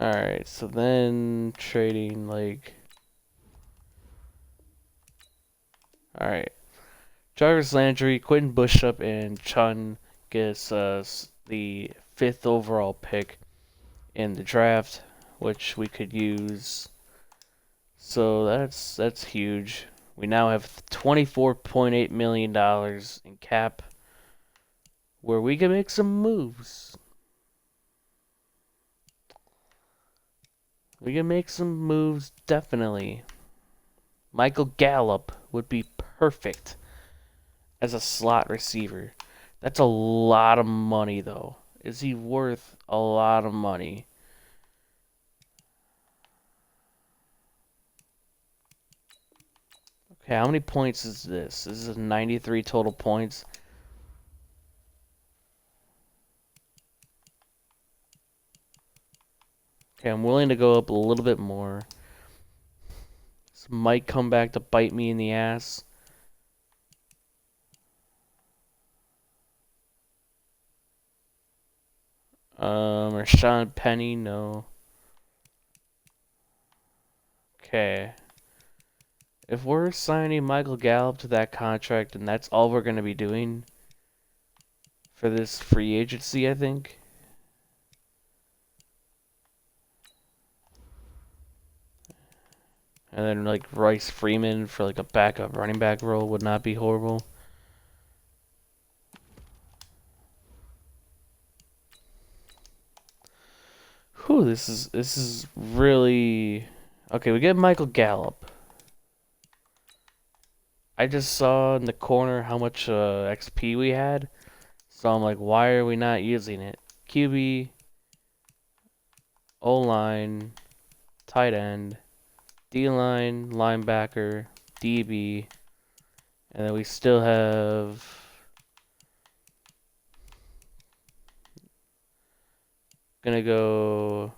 Alright, so then trading like... Alright. Jarvis Landry, Quentin Bushup, and Chun gets us the 5th overall pick in the draft, which we could use. So that's huge. We now have $24.8 million in cap where we can make some moves. We can make some moves, definitely. Michael Gallup would be perfect as a slot receiver. That's a lot of money, though. Is he worth a lot of money? Okay, how many points is this? This is 93 total points. Okay, I'm willing to go up a little bit more. This might come back to bite me in the ass. Rashawn Penny, no. Okay. If we're signing Michael Gallup to that contract, and that's all we're going to be doing for this free agency, I think. And then like Rice Freeman for like a backup running back role would not be horrible. Whew, this is really okay. We get Michael Gallup. I just saw in the corner how much XP we had, so I'm like, why are we not using it? QB, O-line, tight end, D-line, linebacker, DB, and then we still have gonna go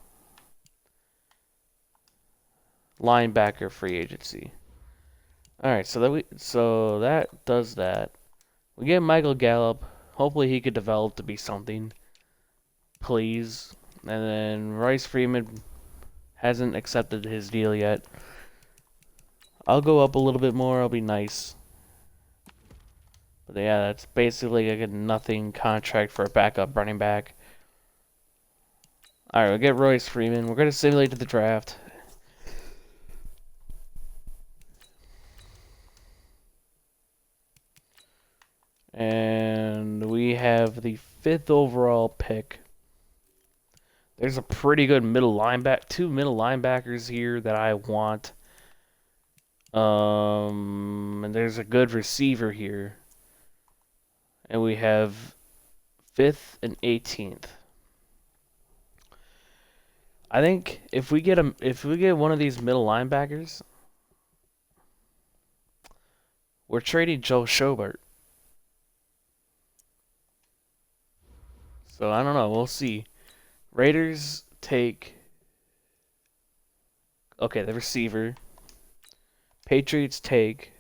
linebacker free agency. All right, so that does that. We get Michael Gallup. Hopefully he could develop to be something. Please. And then Royce Freeman hasn't accepted his deal yet. I'll go up a little bit more. I'll be nice. But yeah, that's basically like a nothing contract for a backup running back. All right, we'll get Royce Freeman. We're gonna simulate the draft. And we have the 5th overall pick. There's a pretty good two middle linebackers here that I want. And there's a good receiver here. And we have 5th and 18th. I think if we get one of these middle linebackers, we're trading Joe Schobert. So I don't know. We'll see. Raiders take the receiver. Patriots take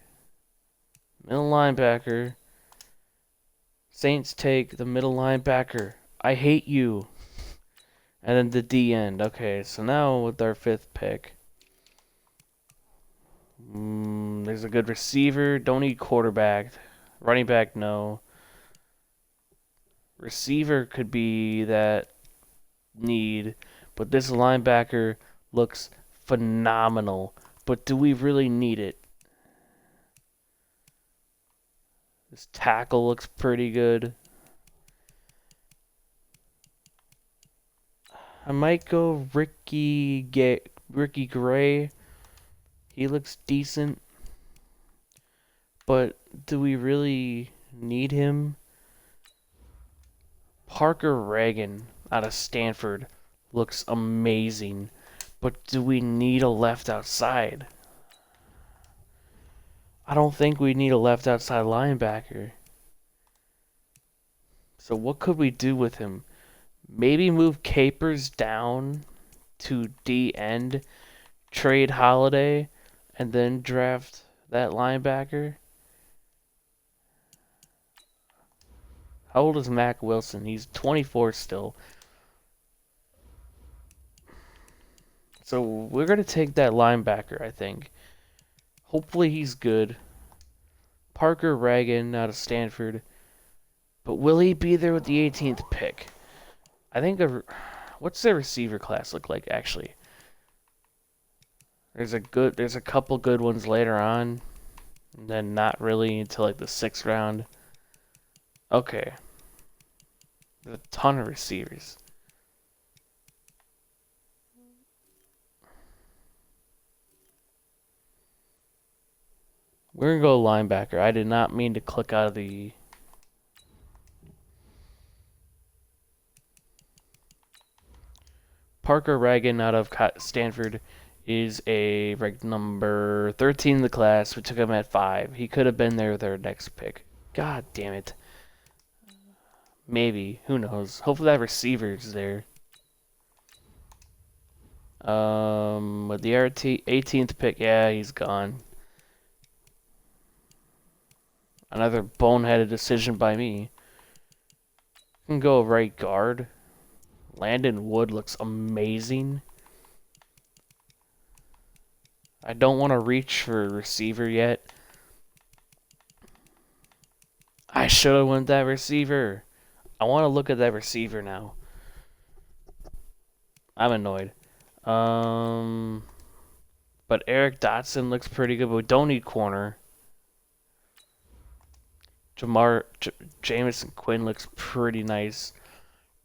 middle linebacker. Saints take the middle linebacker. I hate you. And then the D end. Okay, so now with our 5th pick, there's a good receiver. Don't need quarterback. Running back, no. Receiver could be that need, but this linebacker looks phenomenal. But do we really need it? This tackle looks pretty good. I might go Ricky Gray. He looks decent. But do we really need him? Parker Reagan out of Stanford looks amazing. But do we need a left outside? I don't think we need a left outside linebacker. So what could we do with him? Maybe move Capers down to D end, trade Holiday, and then draft that linebacker. How old is Mac Wilson? He's 24 still. So we're going to take that linebacker, I think. Hopefully he's good. Parker Reagan out of Stanford. But will he be there with the 18th pick? I think what's their receiver class look like actually? There's a couple good ones later on, and then not really until like the 6th round. Okay. There's a ton of receivers. We're gonna go linebacker. I did not mean to click out of the Parker Reagan out of Stanford is a ranked number 13 in the class. We took him at 5. He could have been there with our next pick. God damn it. Maybe. Who knows? Hopefully that receiver's there. With the 18th pick, yeah, he's gone. Another boneheaded decision by me. Can go right guard. Landon Wood looks amazing. I don't want to reach for a receiver yet. I should have went that receiver. I want to look at that receiver now. I'm annoyed. But Eric Dotson looks pretty good, but we don't need corner. Jamison Quinn looks pretty nice.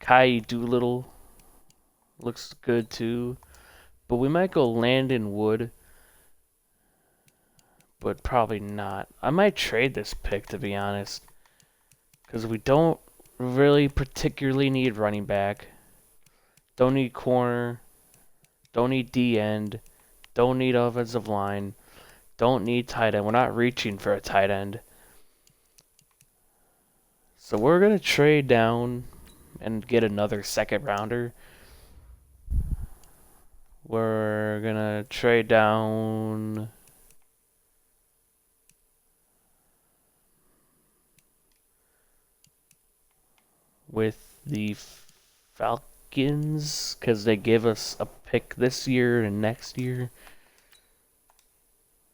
Kai Doolittle looks good too. But we might go Landon Wood. but probably not. I might trade this pick, to be honest, because we don't really particularly need running back. Don't need corner. Don't need D end. Don't need offensive line. Don't need tight end. We're not reaching for a tight end. So we're going to trade down and get another second rounder. We're going to trade down with the Falcons because they give us a pick this year and next year.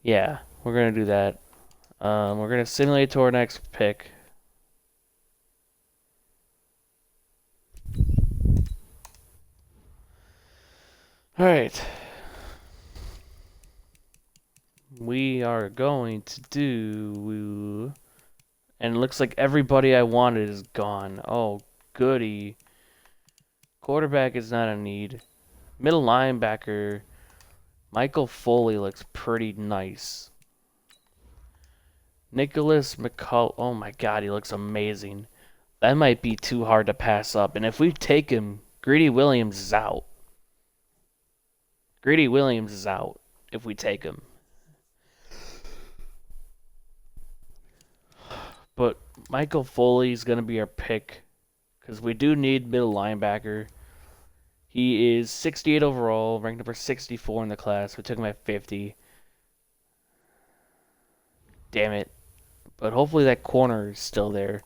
Yeah, we're going to do that. We're going to simulate to our next pick. Alright. We are going to do... And it looks like everybody I wanted is gone. Oh, goody. Quarterback is not a need. Middle linebacker, Michael Foley looks pretty nice. Nicholas McCall, oh my god, he looks amazing. That might be too hard to pass up. And if we take him, Greedy Williams is out. Greedy Williams is out if we take him. But Michael Foley is going to be our pick because we do need middle linebacker. He is 68 overall, ranked number 64 in the class. We took him at 50. Damn it. But hopefully that corner is still there.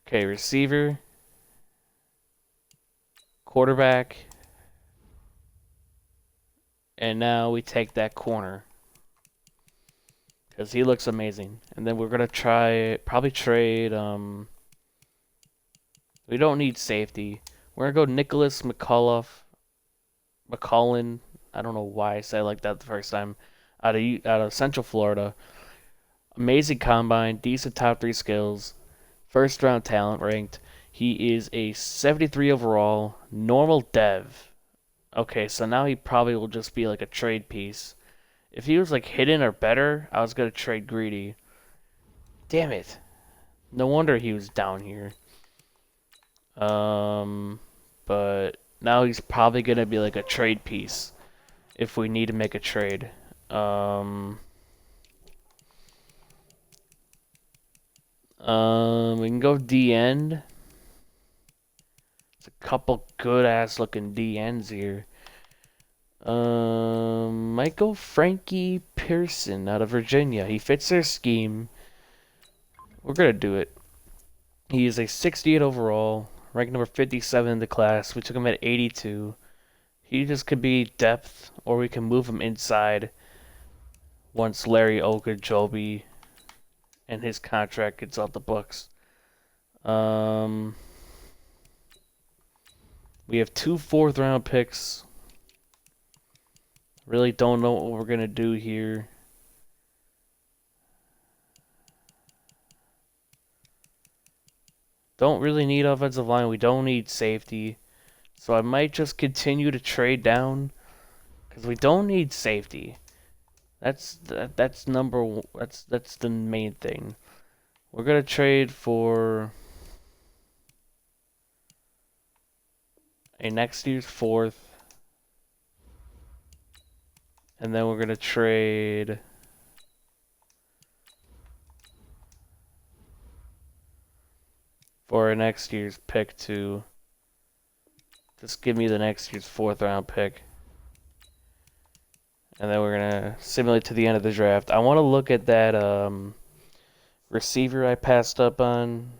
Okay, receiver. Quarterback. And now we take that corner. Because he looks amazing. And then we're going to probably trade, we don't need safety. We're going to go Nicholas McCullough. McCollin. I don't know why I said it like that the first time. Out of Central Florida. Amazing combine. Decent top 3 skills. First round talent ranked. He is a 73 overall. Normal dev. Okay, so now he probably will just be like a trade piece. If he was like hidden or better, I was going to trade Greedy. Damn it. No wonder he was down here. But now he's probably going to be like a trade piece if we need to make a trade. We can go D end. It's a couple good ass looking D ends here. Michael Frankie Pearson out of Virginia. He fits their scheme. We're gonna do it. He is a 68 overall, ranked number 57 in the class. We took him at 82. He just could be depth, or we can move him inside once Larry Ogunjobi and his contract gets off the books. We have 2 4th round picks. Really don't know what we're gonna do here. Don't really need offensive line. We don't need safety. So I might just continue to trade down because we don't need safety. That's the main thing. We're gonna trade for a next year's 4th, and then we're gonna trade for a next year's pick to just give me the next year's 4th round pick. And then we're gonna simulate to the end of the draft. I want to look at that receiver I passed up on.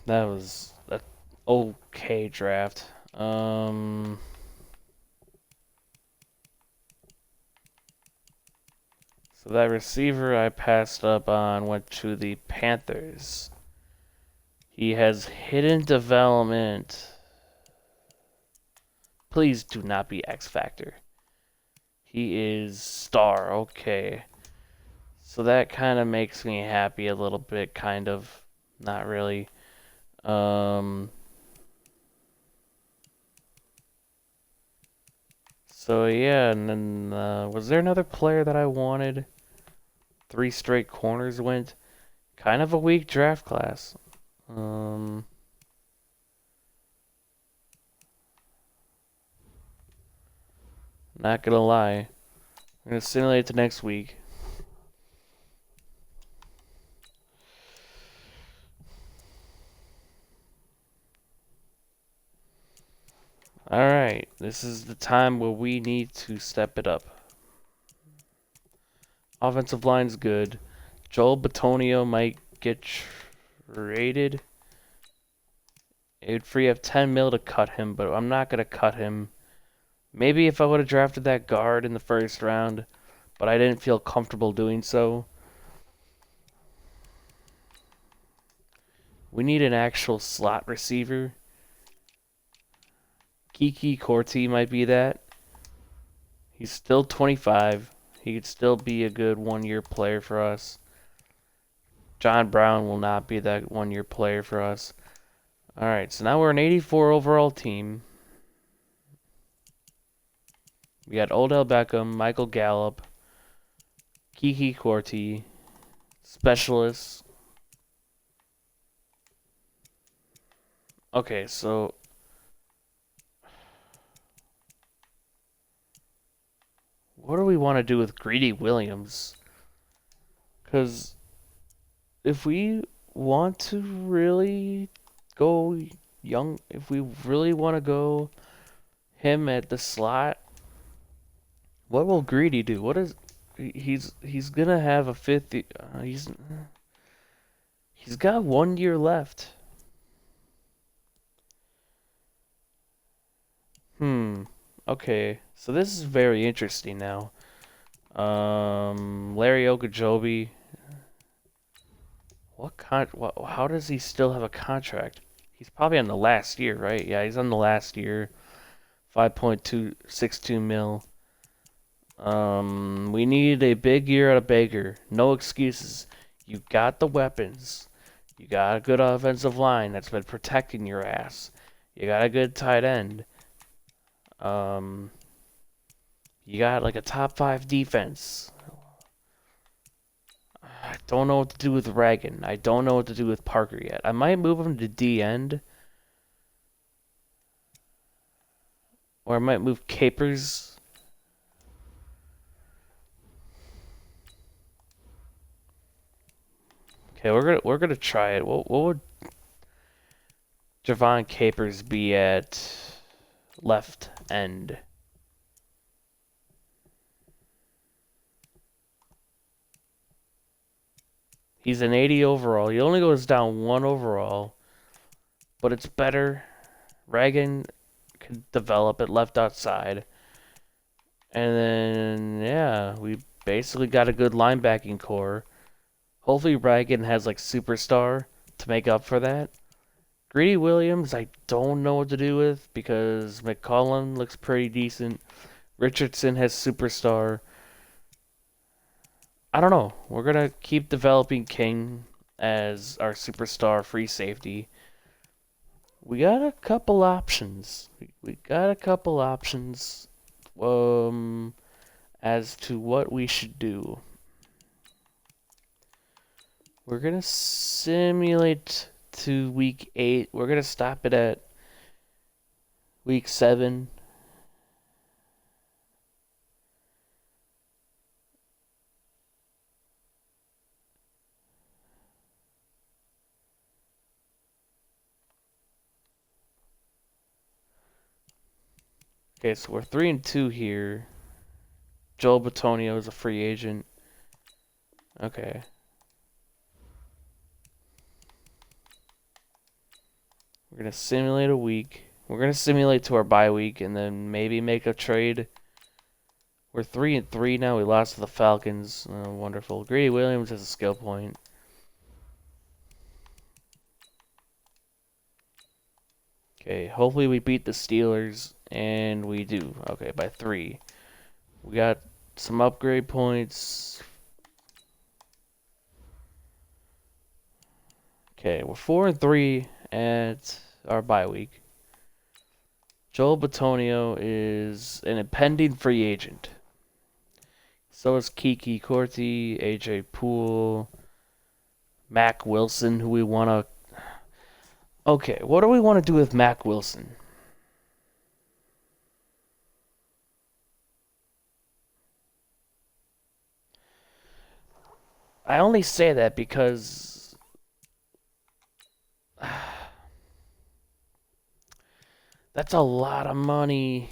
That was an okay draft. So that receiver I passed up on went to the Panthers. He has hidden development. Please do not be X Factor. He is star. Okay. So that kind of makes me happy a little bit, kind of. Not really. So yeah, and then was there another player that I wanted? 3 straight corners went. Kind of a weak draft class. Not gonna lie. I'm gonna simulate it to next week. Alright, this is the time where we need to step it up. Offensive line's good. Joel Bitonio might get traded. It would free up 10 mil to cut him, but I'm not gonna cut him. Maybe if I would have drafted that guard in the first round, but I didn't feel comfortable doing so. We need an actual slot receiver. Kiki Corti might be that. He's still 25. He could still be a good one-year player for us. John Brown will not be that one-year player for us. Alright, so now we're an 84 overall team. We got Odell Beckham, Michael Gallup, Kiki Corti, specialists. Okay, so what do we want to do with Greedy Williams? Because if we want to really go young, if we really want to go him at the slot, what will Greedy do? What is he's gonna have a fifth? He's got 1 year left. Okay, so this is very interesting now. Larry Ogunjobi. How does he still have a contract? He's probably on the last year, right? Yeah, he's on the last year. 5.262 mil. We need a big year out of Baker. No excuses. You got the weapons. You got a good offensive line that's been protecting your ass. You got a good tight end. You got like a top 5 defense. I don't know what to do with Reagan. I don't know what to do with Parker yet. I might move him to D end. Or I might move Capers. Okay, we're gonna try it. What would Javon Capers be at left end? He's an 80 overall. He only goes down 1 overall, but it's better. Reagan can develop it left outside. And then, yeah, we basically got a good linebacking core. Hopefully Reagan has like superstar to make up for that. Greedy Williams, I don't know what to do with because McCollum looks pretty decent. Richardson has superstar. I don't know. We're going to keep developing King as our superstar free safety. We got a couple options. We got a couple options as to what we should do. We're going to simulate to week 8. We're going to stop it at week 7. Okay, so we're 3-2 here. Joel Bitonio is a free agent. Okay. We're going to simulate a week. We're going to simulate to our bye week and then maybe make a trade. We're 3-3 now. We lost to the Falcons. Wonderful. Greedy Williams has a skill point. Okay, hopefully we beat the Steelers, and we do. Okay, by 3. We got some upgrade points. Okay, we're 4-3 at our bye week. Joel Bitonio is an impending free agent. So is Kiki Corti, AJ Poole, Mac Wilson, who we want to... Okay, what do we want to do with Mac Wilson? I only say that because that's a lot of money.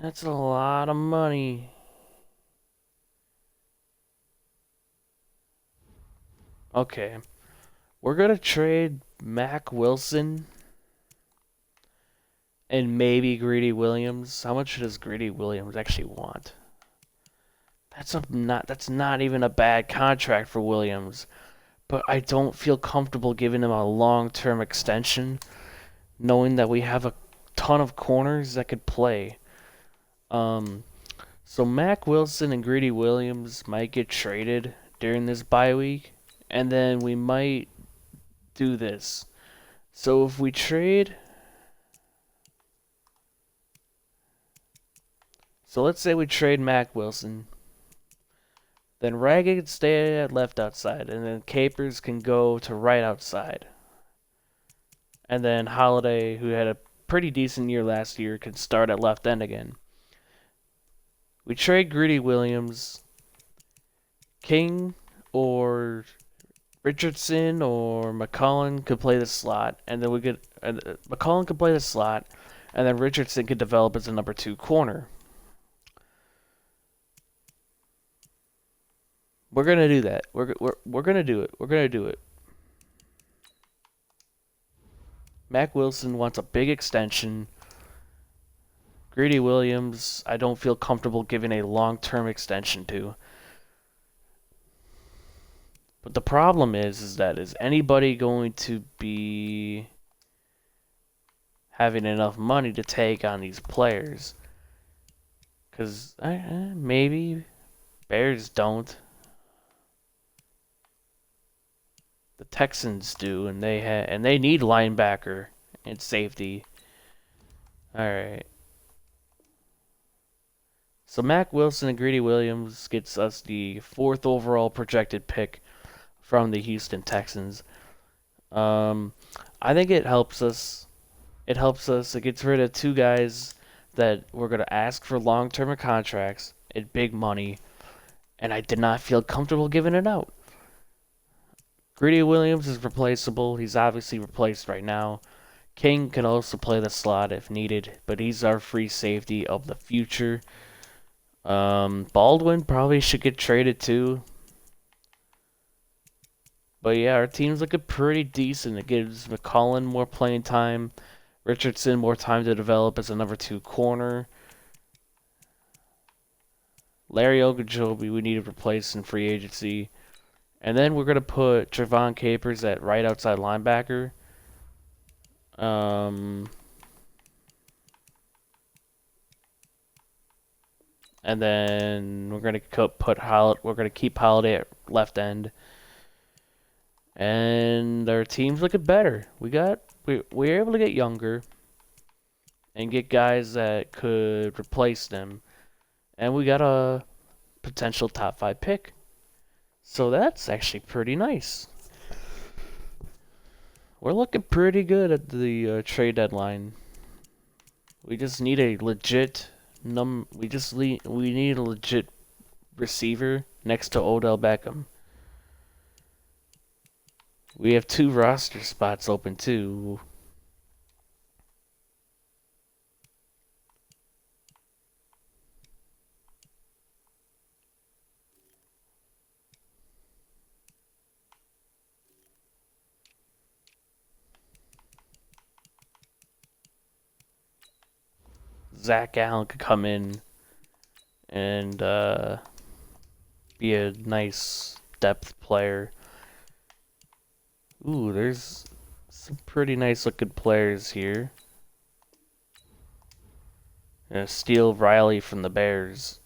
That's a lot of money. Okay. We're going to trade Mac Wilson and maybe Greedy Williams. How much does Greedy Williams actually want? That's not even a bad contract for Williams, but I don't feel comfortable giving him a long-term extension knowing that we have a ton of corners that could play. So Mac Wilson and Greedy Williams might get traded during this bye week, and then we might do this. So if we trade... So let's say we trade Mac Wilson. Then Ragged can stay at left outside, and then Capers can go to right outside. And then Holiday, who had a pretty decent year last year, can start at left end again. We trade Greedy Williams. King or Richardson or McCollum could play the slot, and then McCollum could play the slot, and then Richardson could develop as a number 2 corner. We're gonna do that. We're gonna do it. We're gonna do it. Mac Wilson wants a big extension. Greedy Williams, I don't feel comfortable giving a long-term extension to. But the problem is anybody going to be having enough money to take on these players? Because maybe Bears don't. The Texans do, and they need linebacker and safety. All right. So Mac Wilson and Greedy Williams gets us the 4th overall projected pick from the Houston Texans. I think it helps us. It helps us. It gets rid of 2 guys that we're going to ask for long-term contracts and big money, and I did not feel comfortable giving it out. Greedy Williams is replaceable. He's obviously replaced right now. King can also play the slot if needed, but he's our free safety of the future. Baldwin probably should get traded too. But yeah, our team's looking pretty decent. It gives McCollum more playing time, Richardson more time to develop as a number 2 corner. Larry Ogunjobi we need to replace in free agency. And then we're going to put Javon Capers at right outside linebacker. And then we're going to keep Holiday at left end. And our team's looking better. We're able to get younger and get guys that could replace them. And we got a potential top 5 pick. So that's actually pretty nice. We're looking pretty good at the trade deadline. We just need a legit we need a legit receiver next to Odell Beckham. We have 2 roster spots open too. Zach Allen could come in and be a nice depth player. Ooh, there's some pretty nice looking players here. Steal Riley from the Bears.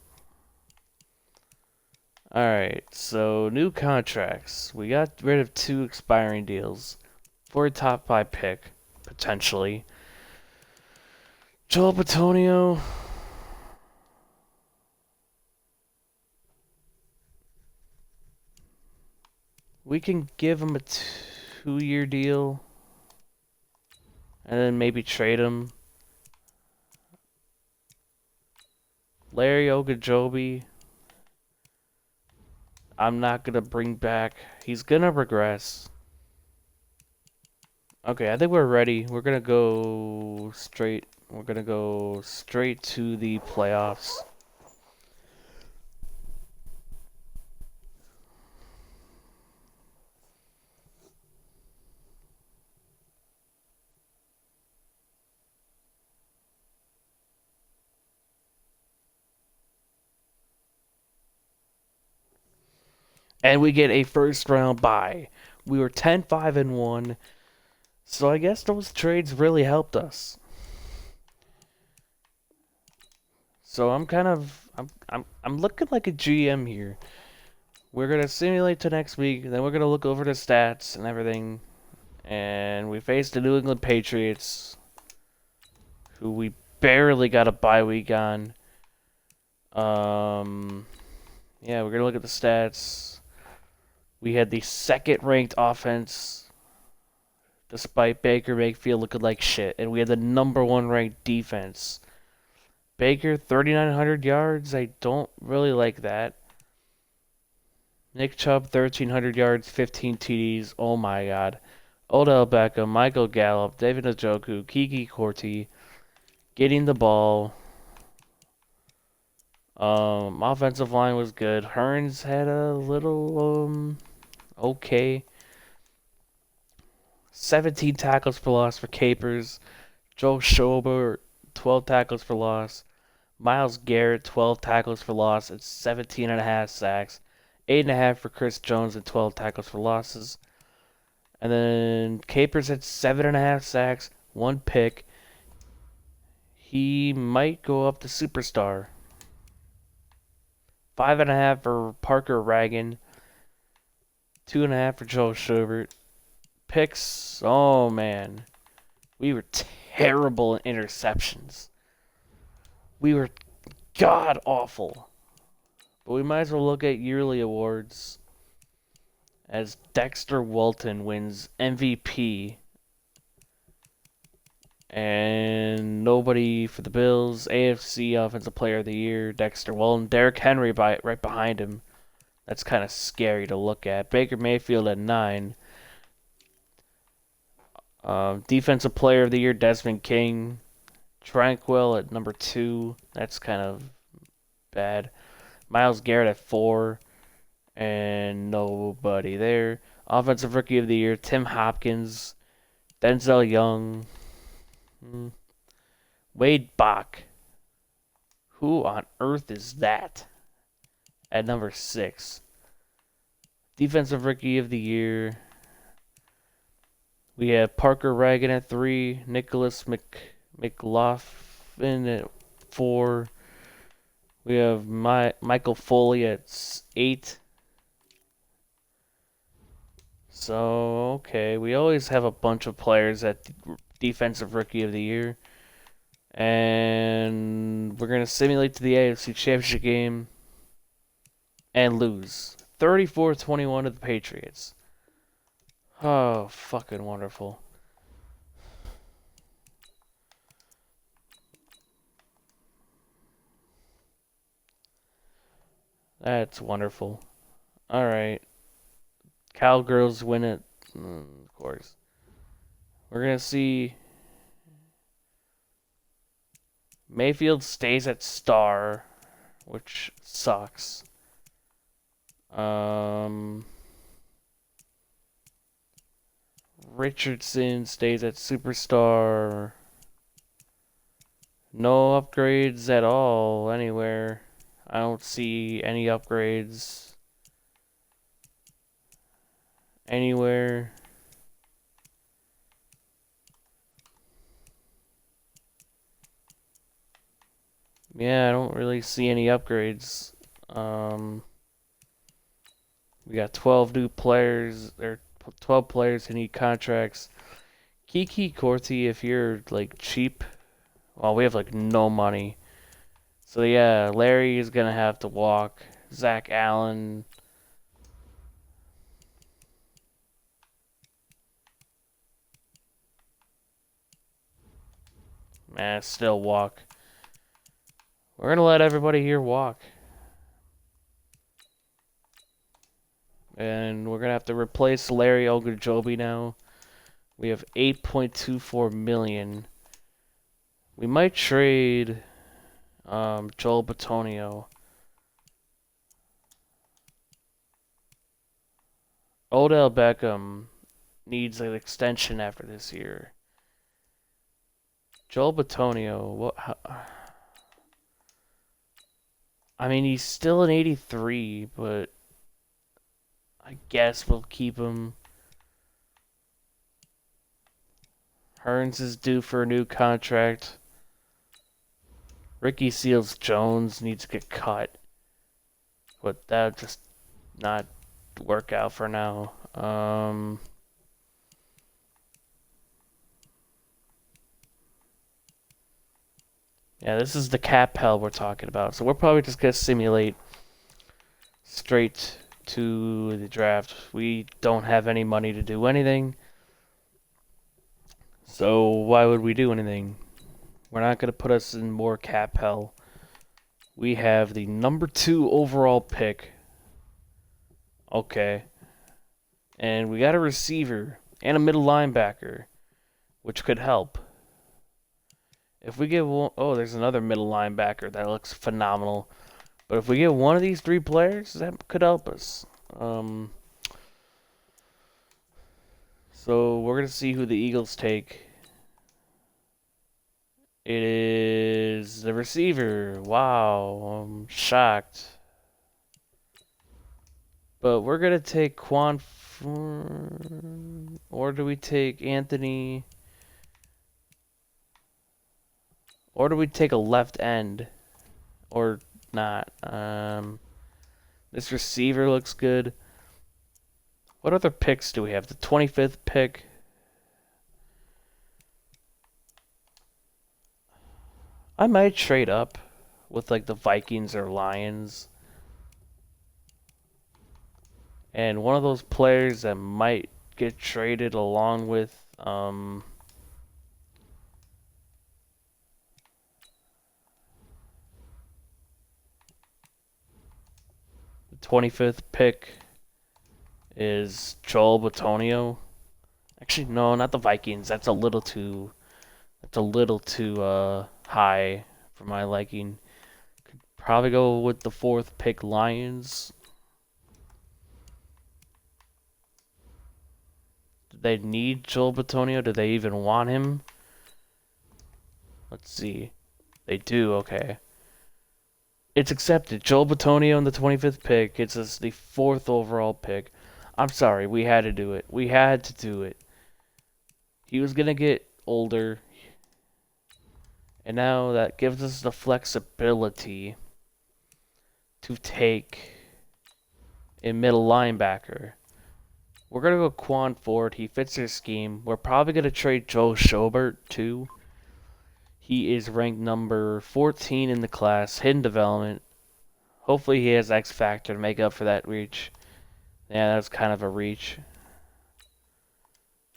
Alright, so new contracts. We got rid of 2 expiring deals. for a top 5 pick, potentially. Joel Bitonio. We can give him a 2-year deal. And then maybe trade him. Larry Ogunjobi. I'm not going to bring back. He's going to regress. Okay, I think we're ready. We're going to go straight. We're going to go straight to the playoffs. And we get a first round bye. We were 10-5-1. So I guess those trades really helped us. So I'm looking like a GM here. We're gonna simulate to next week, then we're gonna look over the stats and everything. And we face the New England Patriots, who we barely got a bye week on. Yeah, we're gonna look at the stats. We had the second ranked offense, despite Baker Mayfield looking like shit, and we had the number 1 ranked defense. Baker, 3,900 yards. I don't really like that. Nick Chubb, 1,300 yards, 15 TDs. Oh my god. Odell Beckham, Michael Gallup, David Njoku, Kiki Corti, getting the ball. Offensive line was good. Hearns had a little, okay. 17 tackles for loss for Capers. Joe Schobert, 12 tackles for loss. Myles Garrett, 12 tackles for loss and 17.5 sacks. 8.5 for Chris Jones and 12 tackles for losses. And then Capers had 7.5 sacks, 1 pick. He might go up to superstar. 5.5 for Parker Ragan. 2.5 for Joe Schobert. Picks, oh man. We were terrible in interceptions. We were god awful. But we might as well look at yearly awards. As Dexter Walton wins MVP. And nobody for the Bills. AFC Offensive Player of the Year, Dexter Walton. Derrick Henry right behind him. That's kind of scary to look at. Baker Mayfield at 9. Defensive Player of the Year, Desmond King. Tranquil at number 2. That's kind of bad. Myles Garrett at 4. And nobody there. Offensive Rookie of the Year, Tim Hopkins. Denzel Young. Wade Bach. Who on earth is that? At number 6. Defensive Rookie of the Year. We have Parker Ragan at 3. Nicholas McLaughlin at 4. We have Michael Foley at 8. So, okay. We always have a bunch of players at Defensive Rookie of the Year. And we're going to simulate to the AFC Championship game and lose. 34-21 to the Patriots. Oh, fucking wonderful. That's wonderful. Alright. Cowgirls win it. Of course. We're going to see Mayfield stays at star, which sucks. Richardson stays at superstar. No upgrades at all anywhere. I don't see any upgrades anywhere. Yeah, I don't really see any upgrades. We got 12 new players, or 12 players who need contracts. Kiki Corti, if you're like cheap, well, we have like no money. So yeah, Larry is gonna have to walk. Zach Allen. Man, still walk. We're gonna let everybody here walk. And we're gonna have to replace Larry Ogunjobi now. We have 8.24 million. We might trade Joel Batonio. Odell Beckham needs an extension after this year. Joel Batonio, what? I mean, he's still an 83, but I guess we'll keep him. Hearns is due for a new contract. Ricky Seals-Jones needs to get cut, but that'll just not work out for now. Yeah, this is the cap hell we're talking about. So we're probably just going to simulate straight to the draft. We don't have any money to do anything. So why would we do anything? We're not going to put us in more cap hell. We have the number 2 overall pick. Okay. And we got a receiver and a middle linebacker, which could help. If we get one, oh, there's another middle linebacker that looks phenomenal. But if we get one of these 3 players, that could help us. So we're gonna see who the Eagles take. It is the receiver. Wow, I'm shocked. But we're gonna take Quan, or do we take Anthony? Or do we take a left end? Or not? This receiver looks good. What other picks do we have? The 25th pick. I might trade up with like the Vikings or Lions. And one of those players that might get traded along with the 25th pick is Joel Batonio. Actually, no, not the Vikings. That's a little too high for my liking. Could probably go with the 4th pick, Lions. Do they need Joel Batonio? Do they even want him? Let's see. They do, okay. It's accepted. Joel Batonio in the 25th pick. It's us the 4th overall pick. I'm sorry, we had to do it. We had to do it. He was going to get older. And now that gives us the flexibility to take a middle linebacker. We're going to go Quan Ford. He fits their scheme. We're probably going to trade Joe Schobert, too. He is ranked number 14 in the class, hidden development. Hopefully he has X Factor to make up for that reach. Yeah, that was kind of a reach.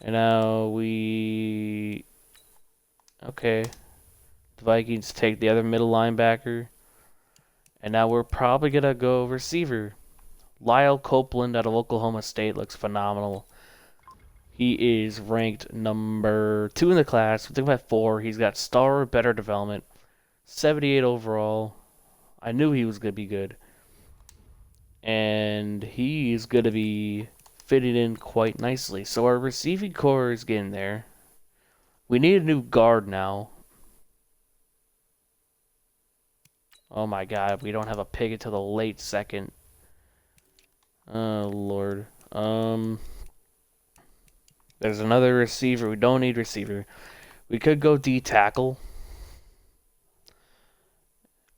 And now we... Okay. The Vikings take the other middle linebacker. And now we're probably going to go receiver. Lyle Copeland out of Oklahoma State looks phenomenal. He is ranked number 2 in the class. I think about 4. He's got star, better development. 78 overall. I knew he was going to be good. And he's going to be fitting in quite nicely. So our receiving core is getting there. We need a new guard now. Oh my god, we don't have a pick until the late 2nd. Oh, Lord. There's another receiver. We don't need receiver. We could go D-tackle.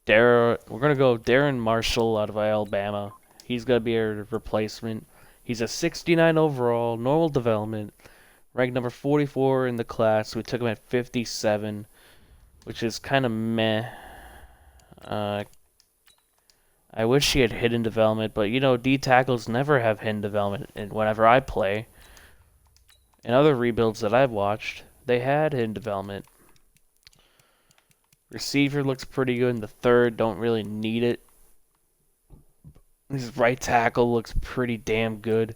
We're going to go Darren Marshall out of Alabama. He's going to be our replacement. He's a 69 overall, normal development, ranked number 44 in the class. We took him at 57, which is kind of meh. Uh, I wish he had hidden development, but you know, D tackles never have hidden development. And whenever I play, in other rebuilds that I've watched, they had hidden development. Receiver looks pretty good in the third, don't really need it. His right tackle looks pretty damn good.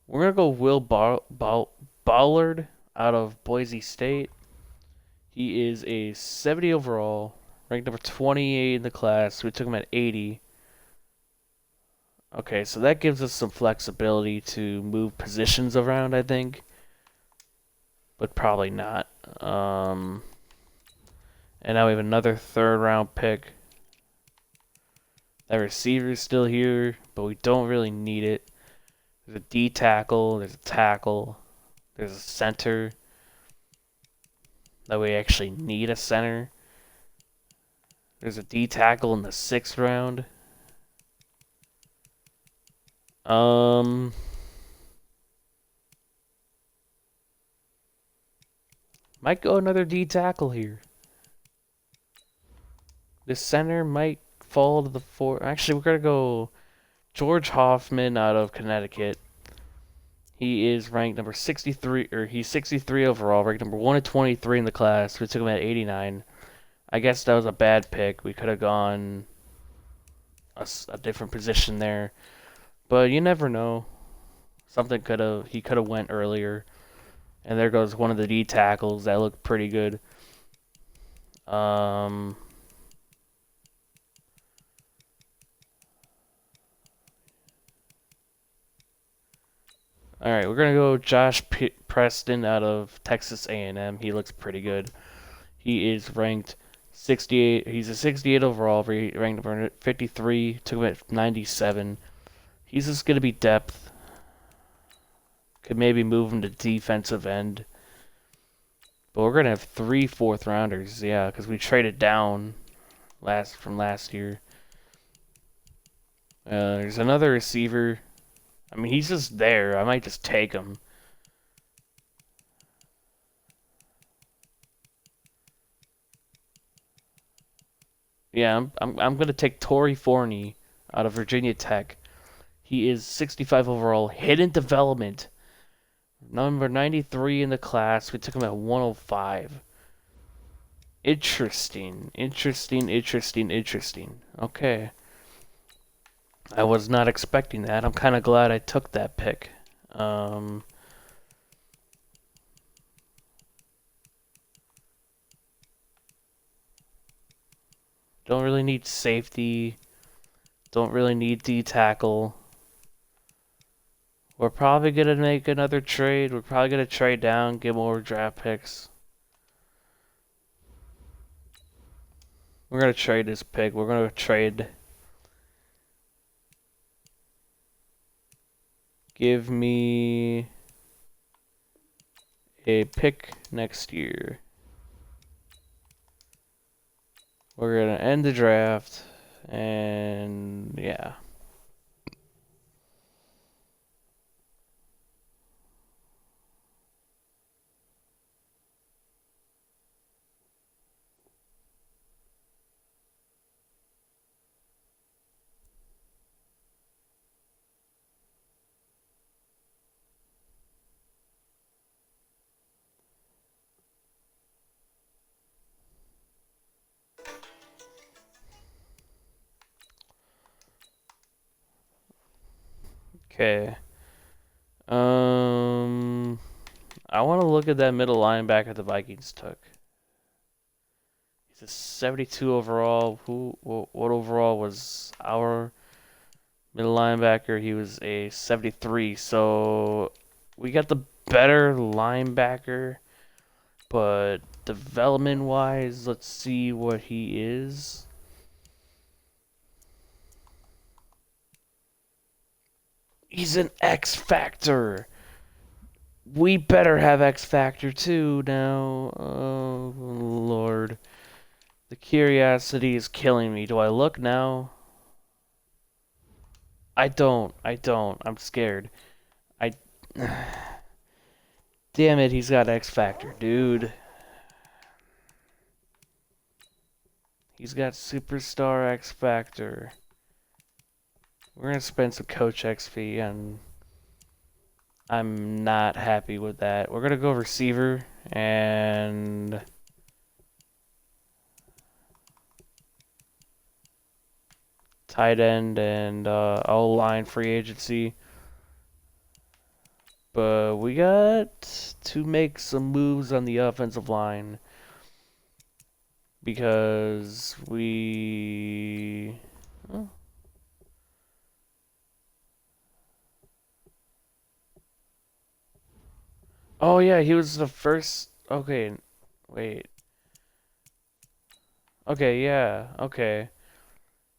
We're going to go Will Ballard out of Boise State. He is a 70 overall, ranked number 28 in the class. We took him at 80. Okay, so that gives us some flexibility to move positions around, I think. But probably not. And now we have another third round pick. That receiver's still here, but we don't really need it. There's a D tackle, there's a tackle, there's a center. That we actually need a center. There's a D tackle in the 6th round. Might go another D tackle here. This center might fall to the 4. Actually, we're gonna go George Hoffman out of Connecticut. He is ranked number 63, or he's 63 overall, ranked number 1 of 23 in the class. We took him at 89. I guess that was a bad pick. We could have gone a different position there, but you never know. He could have went earlier. And there goes one of the D tackles that looked pretty good. All right, we're gonna go Josh Preston out of Texas A&M. He looks pretty good. He is ranked 68. He's a 68 overall, ranked number 53. Took him at 97. He's just gonna be depth. Could maybe move him to defensive end. But we're gonna have 3 4th rounders, yeah, because we traded down from last year. There's another receiver. I mean, he's just there. I might just take him. Yeah, I'm gonna take Torrey Forney out of Virginia Tech. He is 65 overall, hidden development, number 93 in the class. We took him at 105. Interesting. Okay. I was not expecting that. I'm kind of glad I took that pick. Don't really need safety. Don't really need D tackle. We're probably going to make another trade. We're probably going to trade down, get more draft picks. We're going to trade this pick. We're going to trade. Give me a pick next year. We're going to end the draft. And yeah. Okay. I want to look at that middle linebacker the Vikings took. He's a 72 overall. What overall was our middle linebacker? He was a 73. So we got the better linebacker, but development-wise, let's see what he is. He's an X Factor. We better have X Factor too now. Oh, Lord. The curiosity is killing me. Do I look now? I don't. I'm scared. I Damn it, he's got X Factor, dude. He's got Superstar X Factor. We're gonna spend some Coach XP, and I'm not happy with that. We're gonna go receiver and tight end and O-line free agency. But we got to make some moves on the offensive line because we. Oh yeah, he was the first. Okay, wait. Okay, yeah, okay.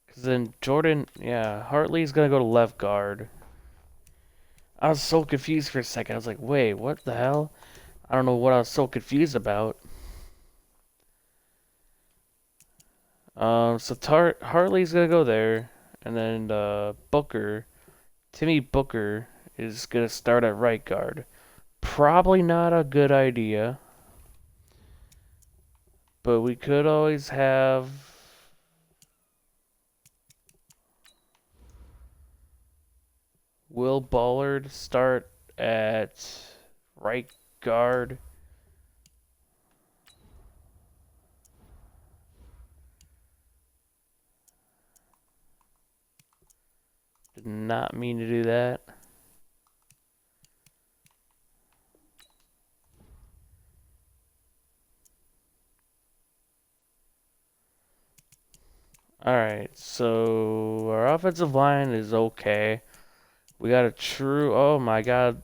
Cause then Jordan, yeah, Hartley's gonna go to left guard. I was so confused for a second. I was like, wait, what the hell? I don't know what I was so confused about. Hartley's gonna go there, and then Timmy Booker is gonna start at right guard. Probably not a good idea, but we could always have Will Ballard start at right guard. Did not mean to do that. Alright, so our offensive line is okay. We got a true. Oh my god.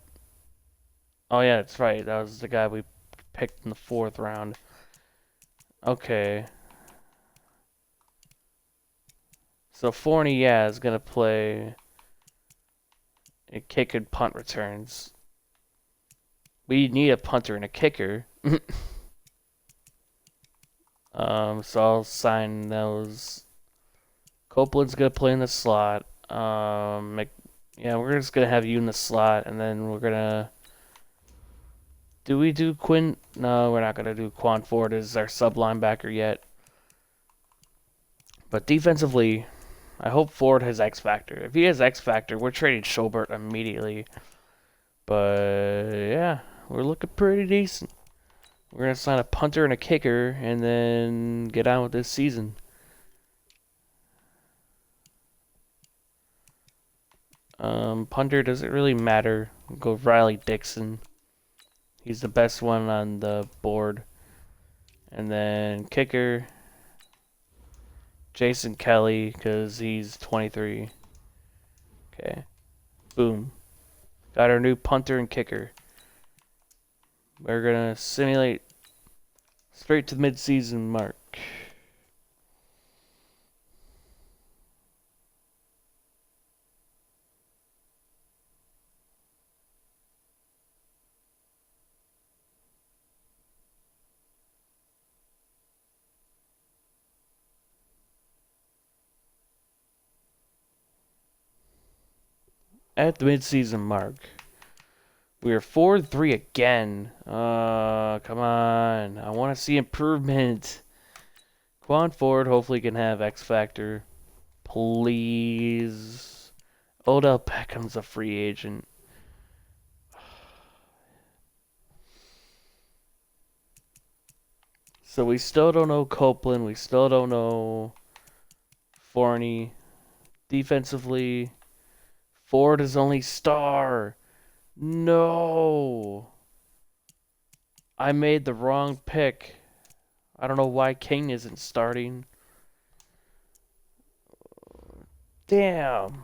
Oh yeah, that's right. That was the guy we picked in the 4th round. Okay. So Forney, yeah, is gonna play a kick and punt returns. We need a punter and a kicker. So I'll sign those. Copeland's gonna play in the slot. Yeah, we're just gonna have you in the slot, and then we're gonna. Do we do Quinn? No, we're not gonna do Quan Ford as our sub linebacker yet. But defensively, I hope Ford has X Factor. If he has X Factor, we're trading Schobert immediately. But yeah, we're looking pretty decent. We're gonna sign a punter and a kicker, and then get on with this season. Punter doesn't really matter. We'll go Riley Dixon. He's the best one on the board. And then kicker, Jason Kelly, because he's 23. Okay. Boom. Got our new punter and kicker. We're going to simulate straight to the midseason mark. At the midseason mark. We are 4-3 again. Come on. I want to see improvement. Quan Ford hopefully can have X Factor. Please. Odell Beckham's a free agent. So we still don't know Copeland. We still don't know Forney. Defensively, Ford is only star. No. I made the wrong pick. I don't know why King isn't starting. Damn.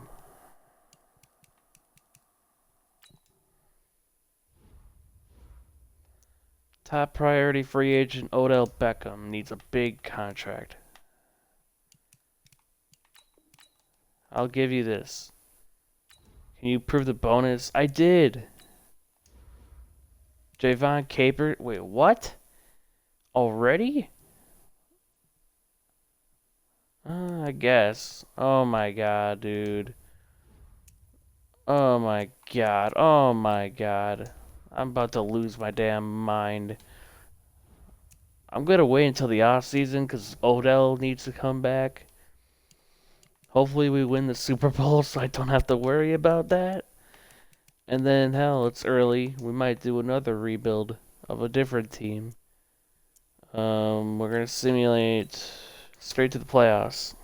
Top priority free agent Odell Beckham needs a big contract. I'll give you this. Can you prove the bonus? I did. Javon Capers. Wait, what? Already? I guess. Oh my god, dude. Oh my god. Oh my god. I'm about to lose my damn mind. I'm gonna wait until the off season because Odell needs to come back. Hopefully we win the Super Bowl so I don't have to worry about that. And then hell, it's early. We might do another rebuild of a different team. We're gonna simulate straight to the playoffs.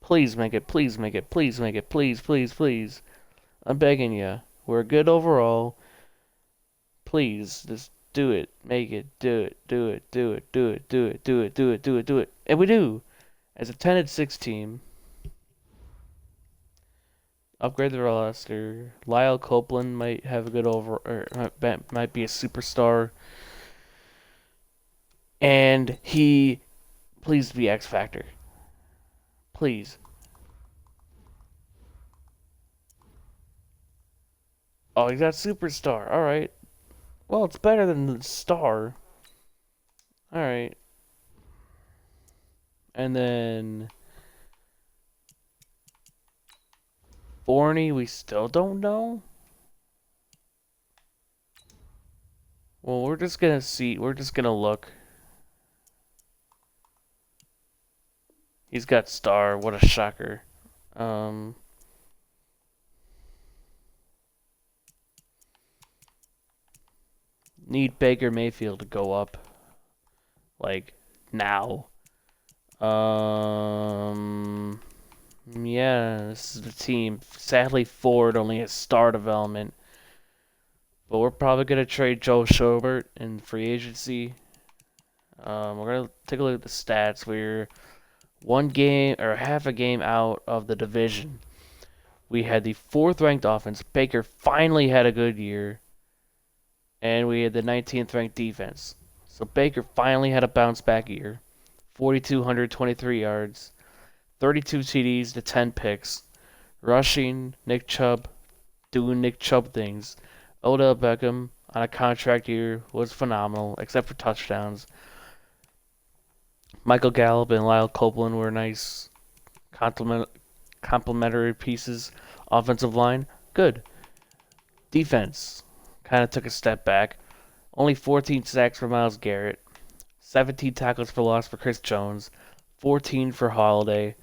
Please make it. Please make it. Please make it. Please, please, please. I'm begging you. We're good overall. Please, just do it. Make it. Do it. Do it. Do it. Do it. Do it. Do it. Do it. Do it. Do it. And we do. As a 10-6 team, upgrade the roster. Lyle Copeland might have a good might be a superstar. And he, please be X Factor. Please. Oh, he got superstar. All right. Well, it's better than the star. All right. And then Forney, we still don't know. Well, we're just gonna see. We're just gonna look. He's got star. What a shocker. Need Baker Mayfield to go up. Like, now. Yeah, this is the team. Sadly, Ford only has star development. But we're probably going to trade Joe Schobert in free agency. We're going to take a look at the stats. We're one game or half a game out of the division. We had the 4th ranked offense. Baker finally had a good year. And we had the 19th ranked defense. So Baker finally had a bounce back year. 4,223 yards, 32 TDs to 10 picks. Rushing, Nick Chubb doing Nick Chubb things. Odell Beckham on a contract year was phenomenal, except for touchdowns. Michael Gallup and Lyle Copeland were nice complementary pieces. Offensive line, good. Defense kind of took a step back. Only 14 sacks for Myles Garrett. 17 tackles for loss for Chris Jones. 14 for Holiday.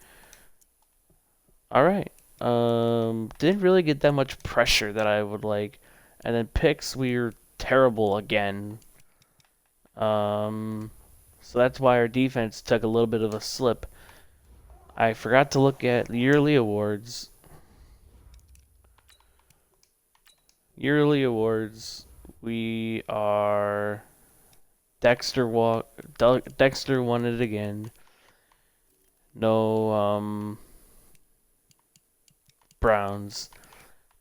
All right. Didn't really get that much pressure that I would like. And then picks, we were terrible again. So that's why our defense took a little bit of a slip. I forgot to look at the yearly awards. Yearly awards. We are Dexter won it again. No Browns.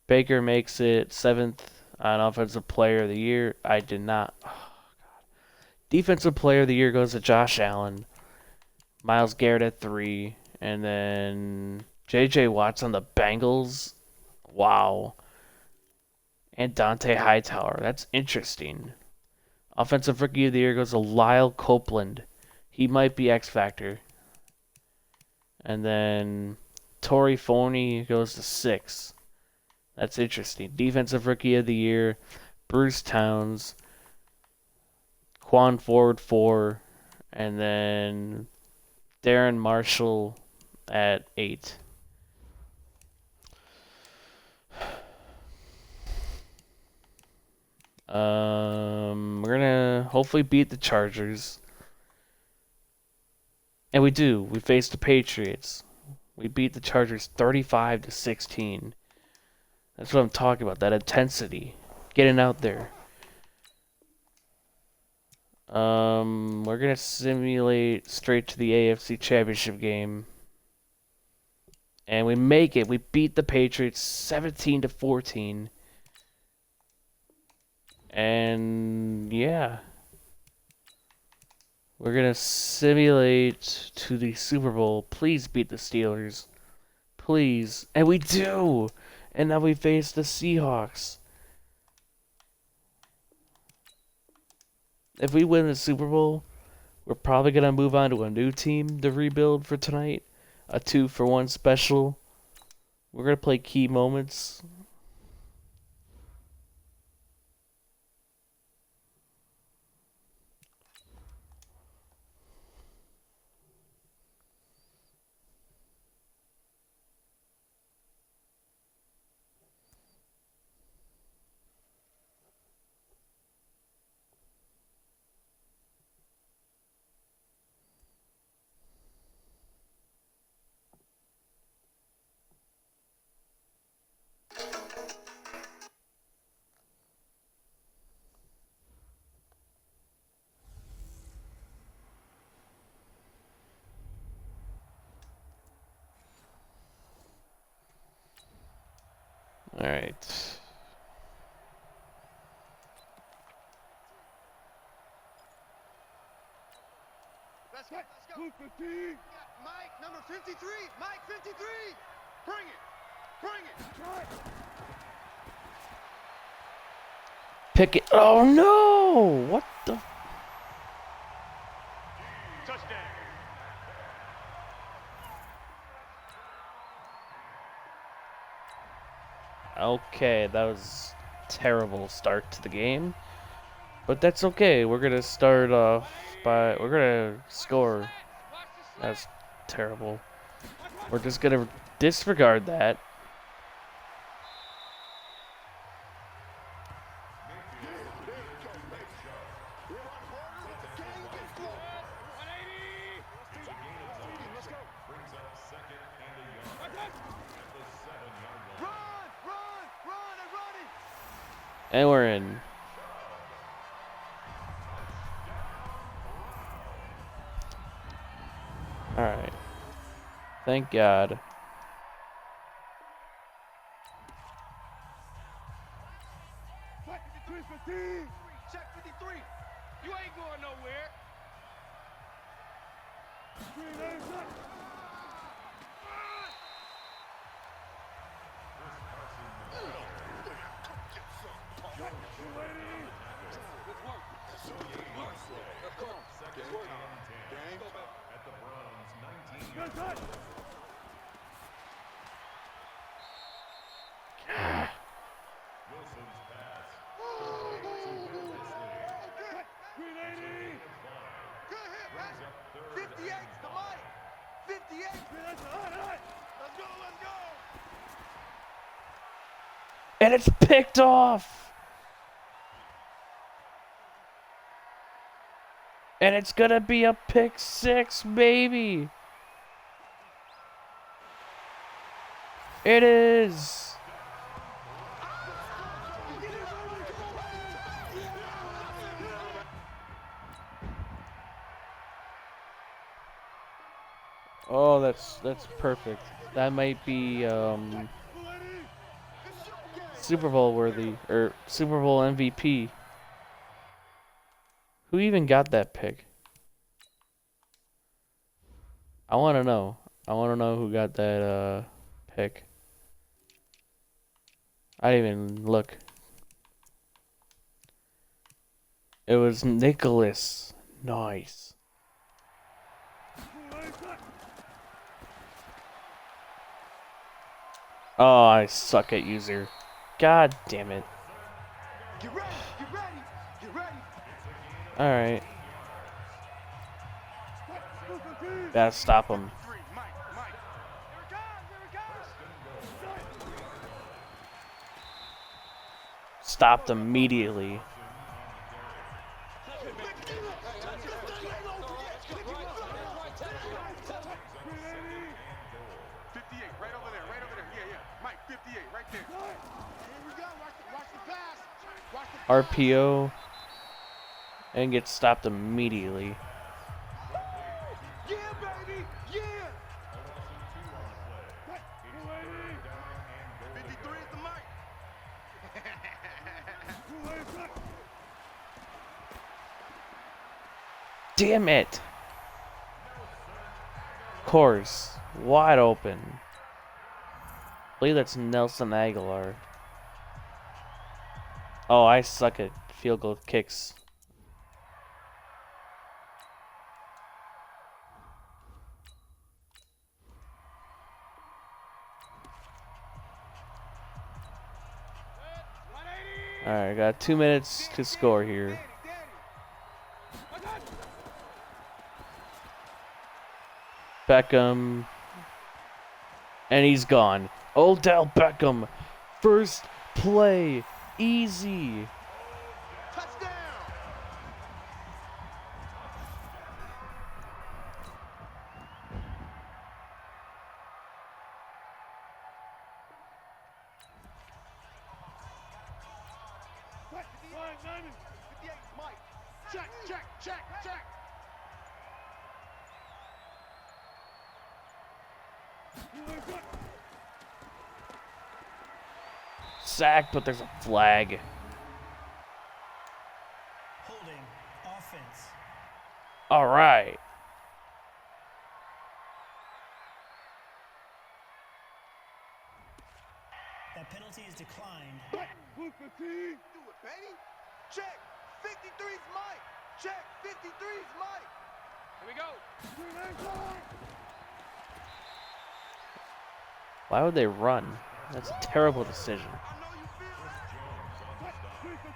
Baker makes it 7th on Offensive Player of the Year. I did not. Oh, God. Defensive Player of the Year goes to Josh Allen. Myles Garrett at 3. And then J.J. Watts on the Bengals. Wow. And Dante Hightower. That's interesting. Offensive Rookie of the Year goes to Lyle Copeland. He might be X Factor. And then Torrey Forney goes to 6. That's interesting. Defensive Rookie of the Year, Bruce Towns, Quan Ford 4, and then Darren Marshall at 8. We're gonna hopefully beat the Chargers. And we do. We face the Patriots. We beat the Chargers 35-16. That's what I'm talking about. That intensity. Getting out there. We're gonna simulate straight to the AFC Championship game. And we make it. We beat the Patriots 17-14. And yeah. We're going to simulate to the Super Bowl. Please beat the Steelers. Please. And we do. And now we face the Seahawks. If we win the Super Bowl, we're probably going to move on to a new team to rebuild for tonight. A 2-for-1 special. We're gonna play key moments. All right. Let's go. Mike, number 53. Mike, 53. Bring it. Bring it. Pick it. Oh no! What the? Touchdown. Okay, that was a terrible start to the game. But that's okay. We're gonna start off by we're gonna score. That's terrible. We're just gonna disregard that. And we're in. Alright. Thank God. Check 53. You ain't going nowhere. And it's picked off! And it's gonna be a pick six, baby! It is! Oh, that's perfect. That might be Super Bowl worthy or Super Bowl MVP. Who even got that pick? I want to know. I want to know who got that pick. I didn't even look. It was Nicholas. Nice. Oh, I suck at user. God damn it. Get ready, get ready, get ready. Alright. Gotta stop him. Stopped immediately. RPO and gets stopped immediately. Yeah, baby, yeah. 53 is the mic. Damn it! Course, wide open. I believe that's Nelson Aguilar. Oh, I suck at field goal kicks. Alright, got 2 minutes to score here. Beckham. And he's gone. Odell Beckham. First play. Easy. Touchdown. Mike. Check, check, check, check. Sacked, but there's a flag. Holding offense. All right. That penalty is declined. Do it, baby. Check. 53's Mike. Check. 53's Mike. Here we go. Why would they run? That's a terrible decision. I know you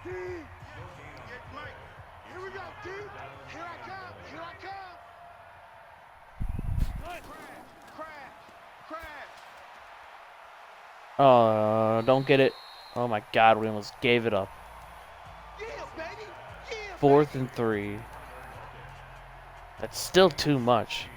feel it. Yes, Mike. Here we go, D. Here I come. Here I come. Crash. Crash. Oh, don't get it. Oh my God, we almost gave it up. Yeah, baby. Yeah, 4th and 3. That's still too much.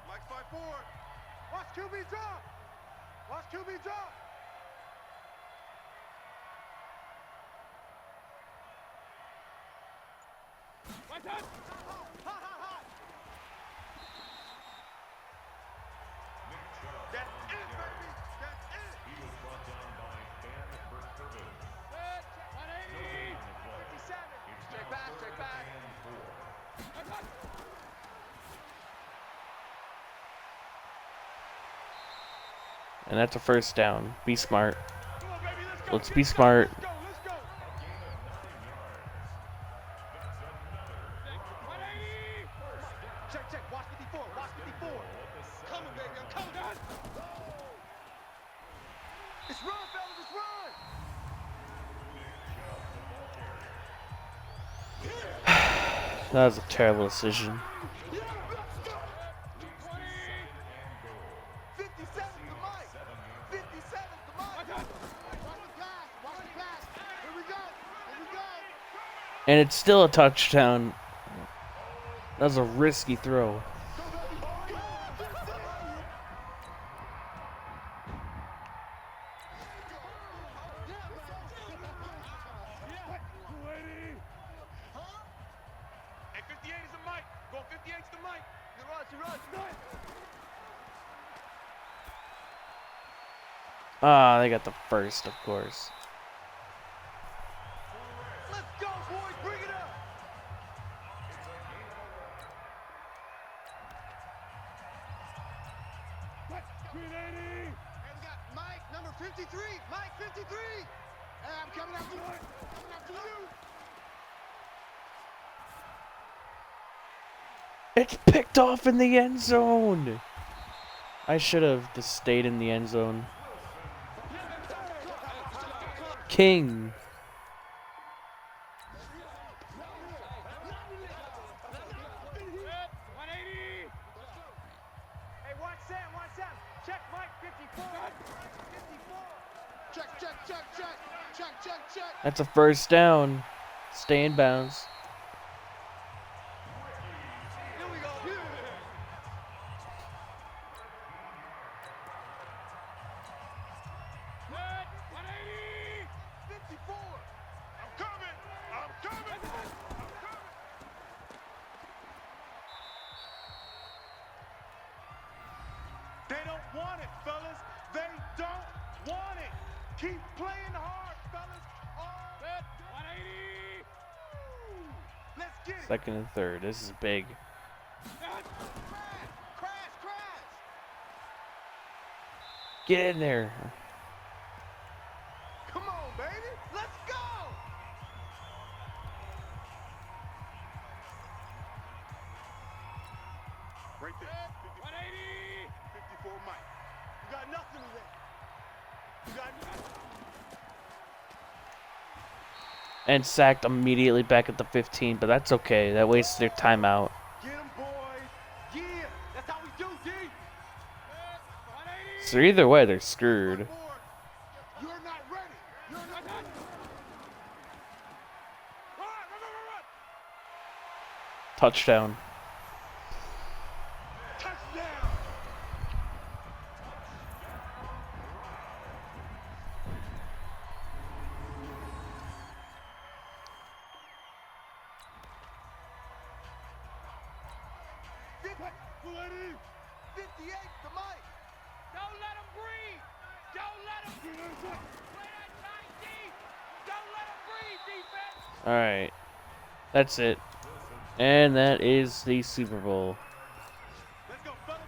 Mike 5-4. Watch QB drop. Watch QB drop. Watch out. Hot, hot, hot. That's it, baby. That's it. He was brought down by Dan Burkirby. 180. 57. Straight back, straight back. And that's a first down. Be smart. Come on, baby, let's go. Let's be smart. Let's go, let's go. 180. Check, check. Watch 54. Watch 54. Coming, baby. I'm coming. It's run, fellas. It's run. That was a terrible decision. 57 to Mike. 57 to Mike. Watch the pass. Watch the pass. Here we go. Here we go. And it's still a touchdown. That was a risky throw. Hey, 58 is a Mike. Go 58 to Mike. He runs. Ah, they got the first, of course. Let's go, boys. Bring it up. Hey, we got Mike, number 53. Mike, 53. Hey, I'm coming after you. Coming after you. It's picked off in the end zone. I should have just stayed in the end zone. King. Hey, watch Sam. Check Mike, 54. 54. Check. That's a first down. Stay in bounds. Here we go. Set, 180. 54. I'm coming. They don't want it, fellas. They don't want it. Keep playing hard, fellas. Set, 180. Let's get it. 2nd and 3rd. This is big. Crash. Get in there. Come on, baby. Let's go. Right there. 180. 54 Mike. You got nothing today. You got nothing. And sacked immediately back at the 15, but that's okay. That wastes their timeout. Get him, boys. Yeah. That's how we do, D. So either way, they're screwed. You're not ready. You're not ready. Run. Touchdown. Touchdown. What? 58 to Mike. Don't let him breathe. Don't let him breathe. Play that tight deep. Don't let him breathe, defense. All right. That's it. And that is the Super Bowl. Let's go, fellas.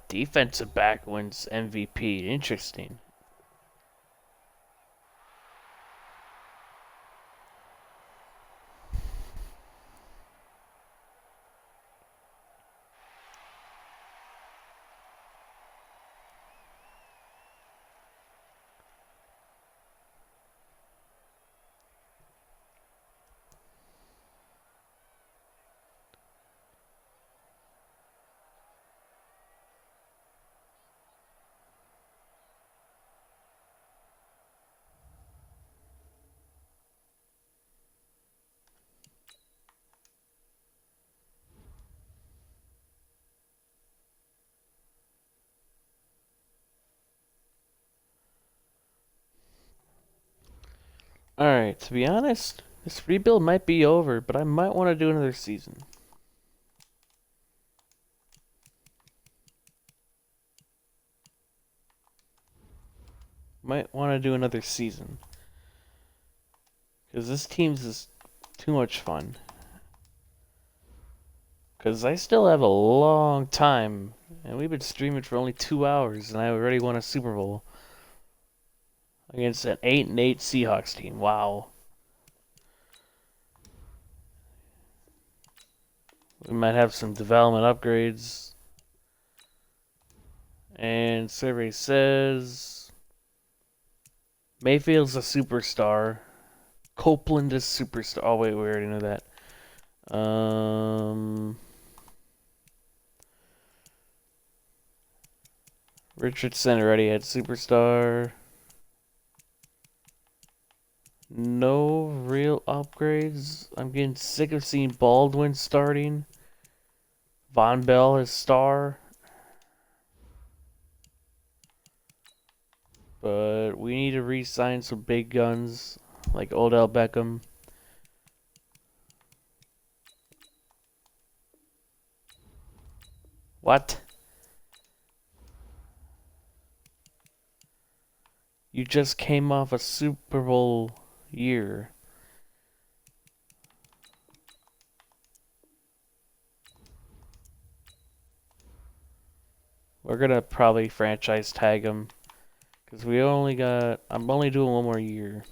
Defensive back wins MVP. Interesting. Alright, to be honest, this rebuild might be over, but I might want to do another season. Might want to do another season. Because this team's just too much fun. Because I still have a long time, and we've been streaming for only 2 hours, and I already won a Super Bowl. Against an 8-8 Seahawks team. Wow. We might have some development upgrades. And survey says Mayfield's a superstar. Copeland is superstar. Oh wait, we already know that. Richardson already had superstar. No real upgrades. I'm getting sick of seeing Baldwin starting. Von Bell is star. But we need to re-sign some big guns like Odell Beckham. What? You just came off a Super Bowl year. We're gonna probably franchise tag him. Because we only got... I'm only doing one more year.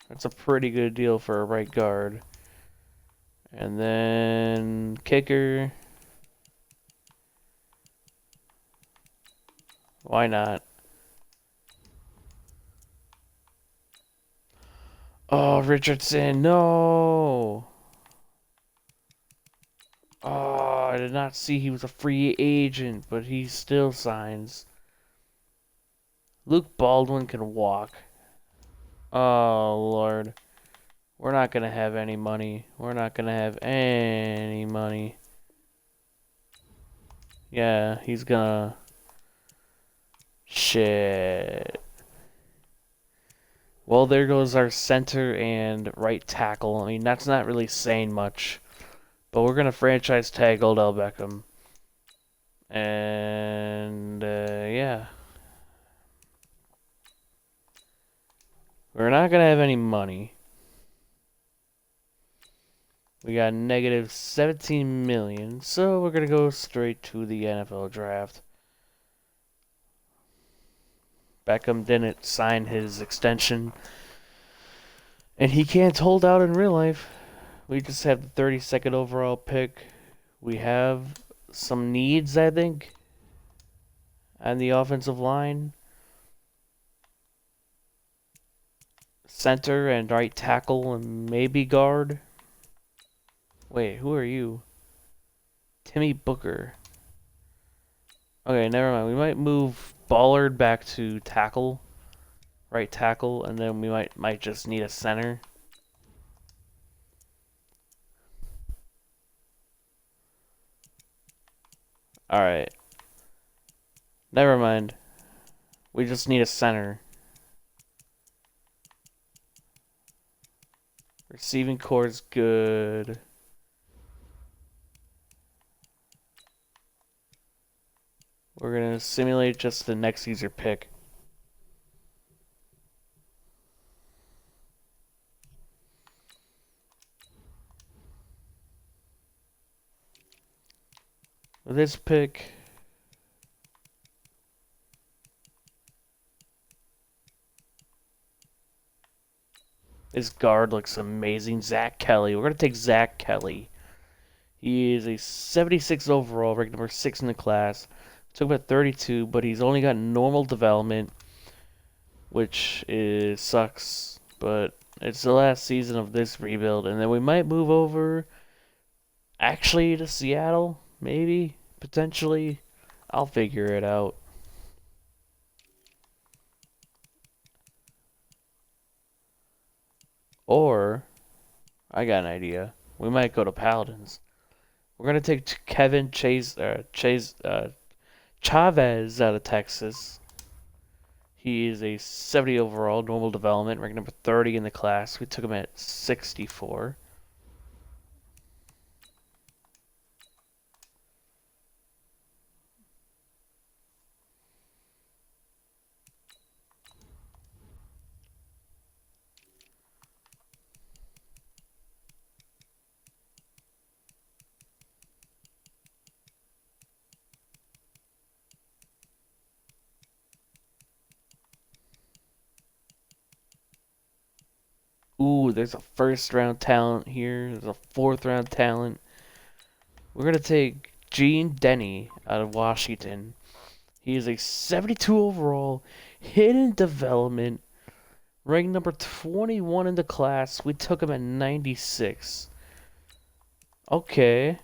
That's a pretty good deal for a right guard. And then kicker. Why not? Oh, Richardson, no! Oh, I did not see he was a free agent, but he still signs. Luke Baldwin can walk. Oh, Lord. We're not going to have any money. We're not going to have any money. Yeah, he's gonna... Shit. Well, there goes our center and right tackle. I mean, that's not really saying much. But we're going to franchise tag Odell Beckham. And, yeah. We're not going to have any money. We got negative 17 million. So we're going to go straight to the NFL draft. Beckham didn't sign his extension. And he can't hold out in real life. We just have the 32nd overall pick. We have some needs, I think, on the offensive line. Center and right tackle and maybe guard. Wait, who are you? Timmy Booker. Okay, never mind. We might move Ballard back to tackle. Right tackle, and then we might just need a center. Alright. Never mind. We just need a center. Receiving core is good. We're going to simulate just the next user pick. With this pick, this guard looks amazing. Zach Kelly. We're going to take Zach Kelly. He is a 76 overall, ranked number 6 in the class. Took him at 32, but he's only got normal development, which sucks. But it's the last season of this rebuild, and then we might move over actually to Seattle, maybe, potentially. I'll figure it out. Or, I got an idea. We might go to Paladins. We're gonna take Chavez out of Texas. He is a 70 overall, normal development, ranked number 30 in the class. We took him at 64. Ooh, there's a first round talent here. There's a fourth round talent. We're going to take Gene Denny out of Washington. He is a 72 overall, hidden development, ranked number 21 in the class. We took him at 96. Okay.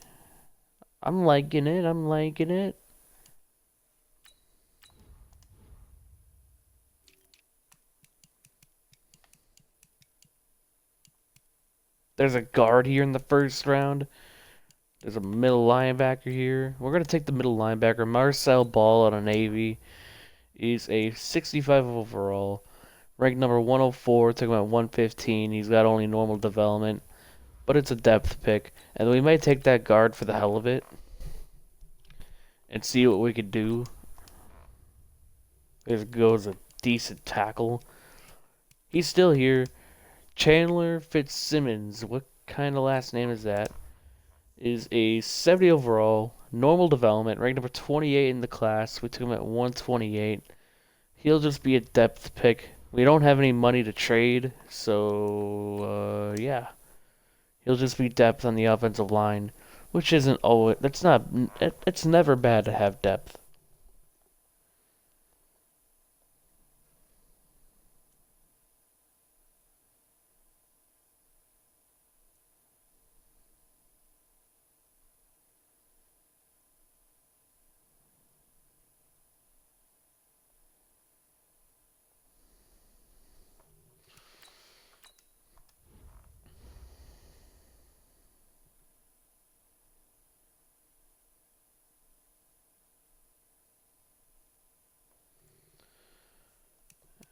I'm liking it. I'm liking it. There's a guard here in the first round. There's a middle linebacker here. We're going to take the middle linebacker, Marcel Ball out of Navy. He's a 65 overall, ranked number 104, took him at 115. He's got only normal development, but it's a depth pick. And we might take that guard for the hell of it and see what we could do. There goes a decent tackle. He's still here. Chandler Fitzsimmons, what kind of last name is that? Is a 70 overall, normal development, ranked number 28 in the class. We took him at 128. He'll just be a depth pick We don't have any money to trade, so yeah. He'll just be depth on the offensive line, which isn't always, that's not, it's never bad to have depth.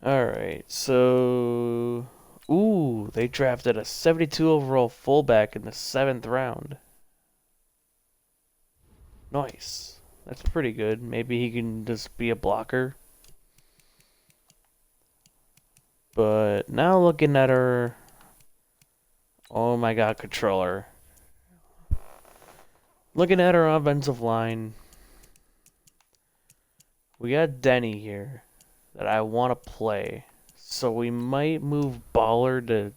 Alright, so... Ooh, they drafted a 72 overall fullback in the 7th round. Nice. That's pretty good. Maybe he can just be a blocker. But now looking at our... Oh my god, controller. Looking at our offensive line. We got Denny here that I want to play. So we might move Baller to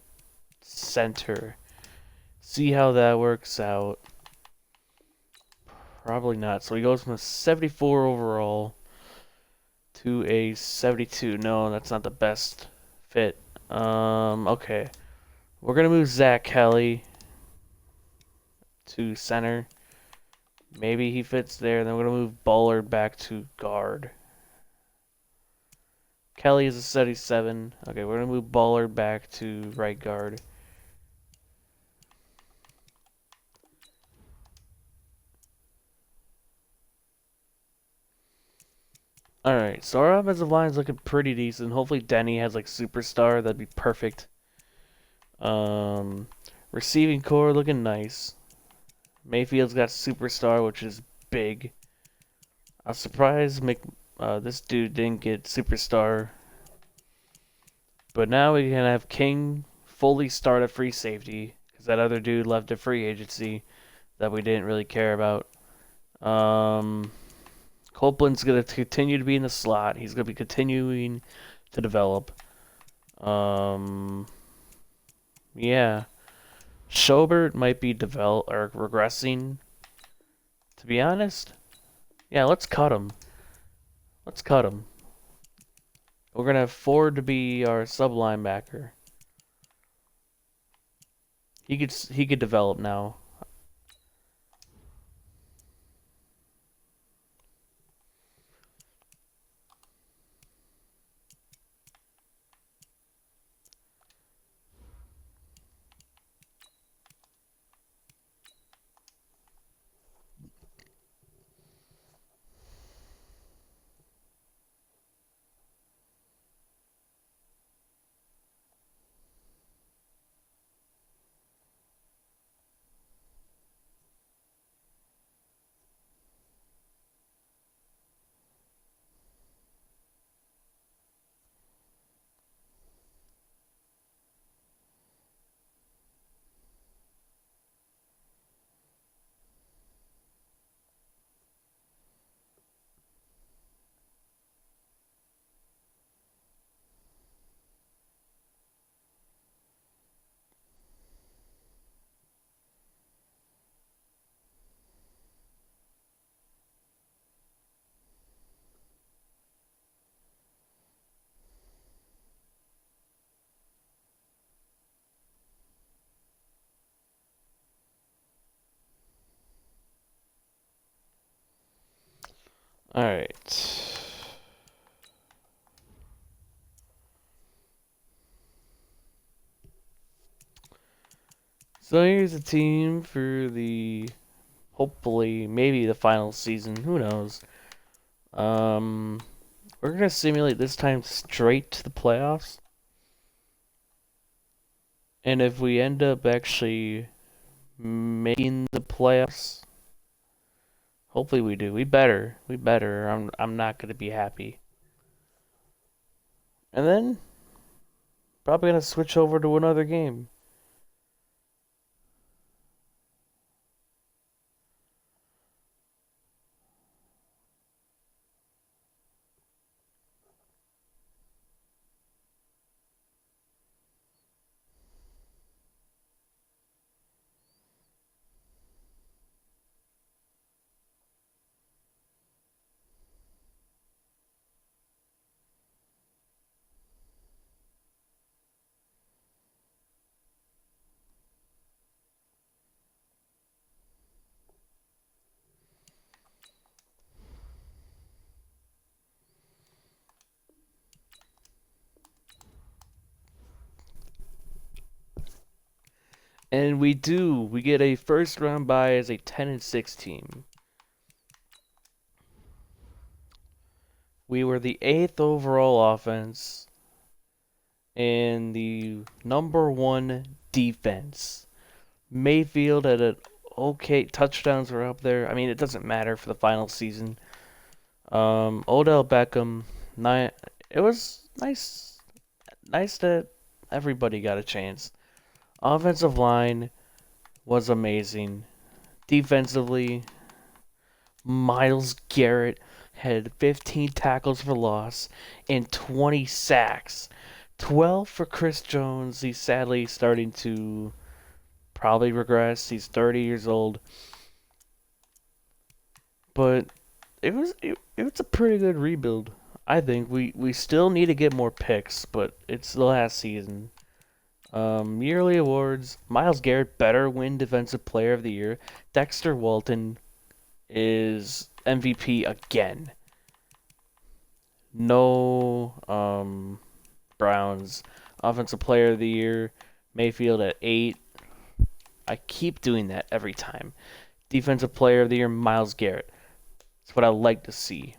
center. See how that works out. Probably not. So he goes from a 74 overall to a 72. No, that's not the best fit. Okay. We're gonna move Zach Kelly to center. Maybe he fits there. Then we're gonna move Bullard back to guard. Kelly is a 77. Okay, we're gonna move Bullard back to right guard. Alright, so our offensive line is looking pretty decent. Hopefully Denny has like superstar. That'd be perfect. Receiving core looking nice. Mayfield's got superstar, which is big. I was surprised this dude didn't get superstar. But now we can have King fully start at free safety, because that other dude left at free agency that we didn't really care about. Copeland's going to continue to be in the slot. He's going to be continuing to develop. Yeah. Schobert might be regressing. To be honest, yeah, let's cut him. Let's cut him. We're gonna have Ford to be our sub linebacker. He could develop now. All right. So here's a team for the hopefully maybe the final season. Who knows? We're gonna simulate this time straight to the playoffs. And if we end up actually making the playoffs, hopefully we do. We better. We better. I'm not gonna be happy. And then probably gonna switch over to another game. And we do. We get a first round bye as a 10-6 team. We were the 8th overall offense and the #1 defense. Mayfield had an okay, touchdowns were up there. I mean, it doesn't matter for the final season. Odell Beckham, it was nice that everybody got a chance. Offensive line was amazing. Defensively, Myles Garrett had 15 tackles for loss and 20 sacks. 12 for Chris Jones. He's sadly starting to probably regress. He's 30 years old. But it was a pretty good rebuild. I think we still need to get more picks, but it's the last season. Yearly awards. Myles Garrett better win Defensive Player of the Year. Dexter Walton is MVP again. No Browns. Offensive Player of the Year. Mayfield at 8. I keep doing that every time. Defensive Player of the Year, Myles Garrett. That's what I like to see.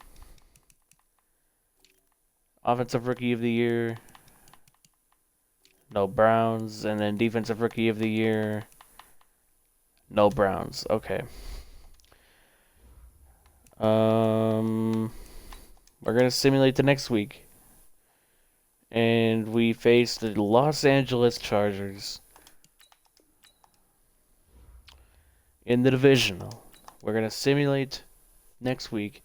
Offensive Rookie of the Year, no Browns. And then Defensive Rookie of the Year, no Browns. Okay. We're gonna simulate the next week, and we face the Los Angeles Chargers in the divisional. We're gonna simulate next week,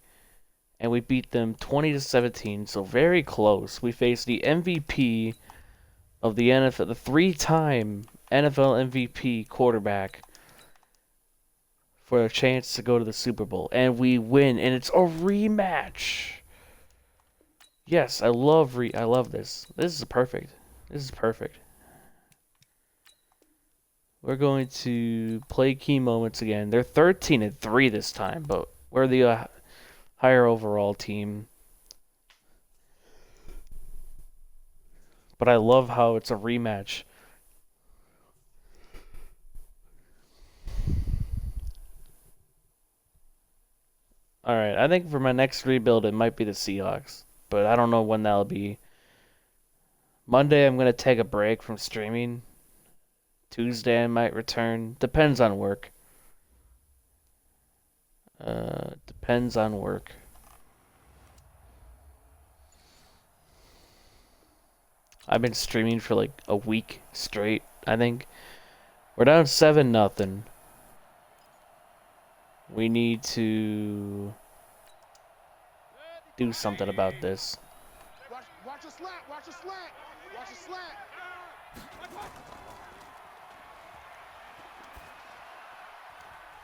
and we beat them 20-17, so very close. We face the MVP of the NFL, the 3-time NFL MVP quarterback, for a chance to go to the Super Bowl, and we win, and it's a rematch. Yes, I love this. This is perfect. This is perfect. We're going to play key moments again. They're 13-3 this time, but we're the higher overall team. But I love how it's a rematch. Alright, I think for my next rebuild, it might be the Seahawks. But I don't know when that'll be. Monday, I'm going to take a break from streaming. Tuesday, I might return. Depends on work. Depends on work. I've been streaming for like a week straight, I think. We're down 7-0. We need to do something about this. Watch a slant, watch a slant, watch a slant.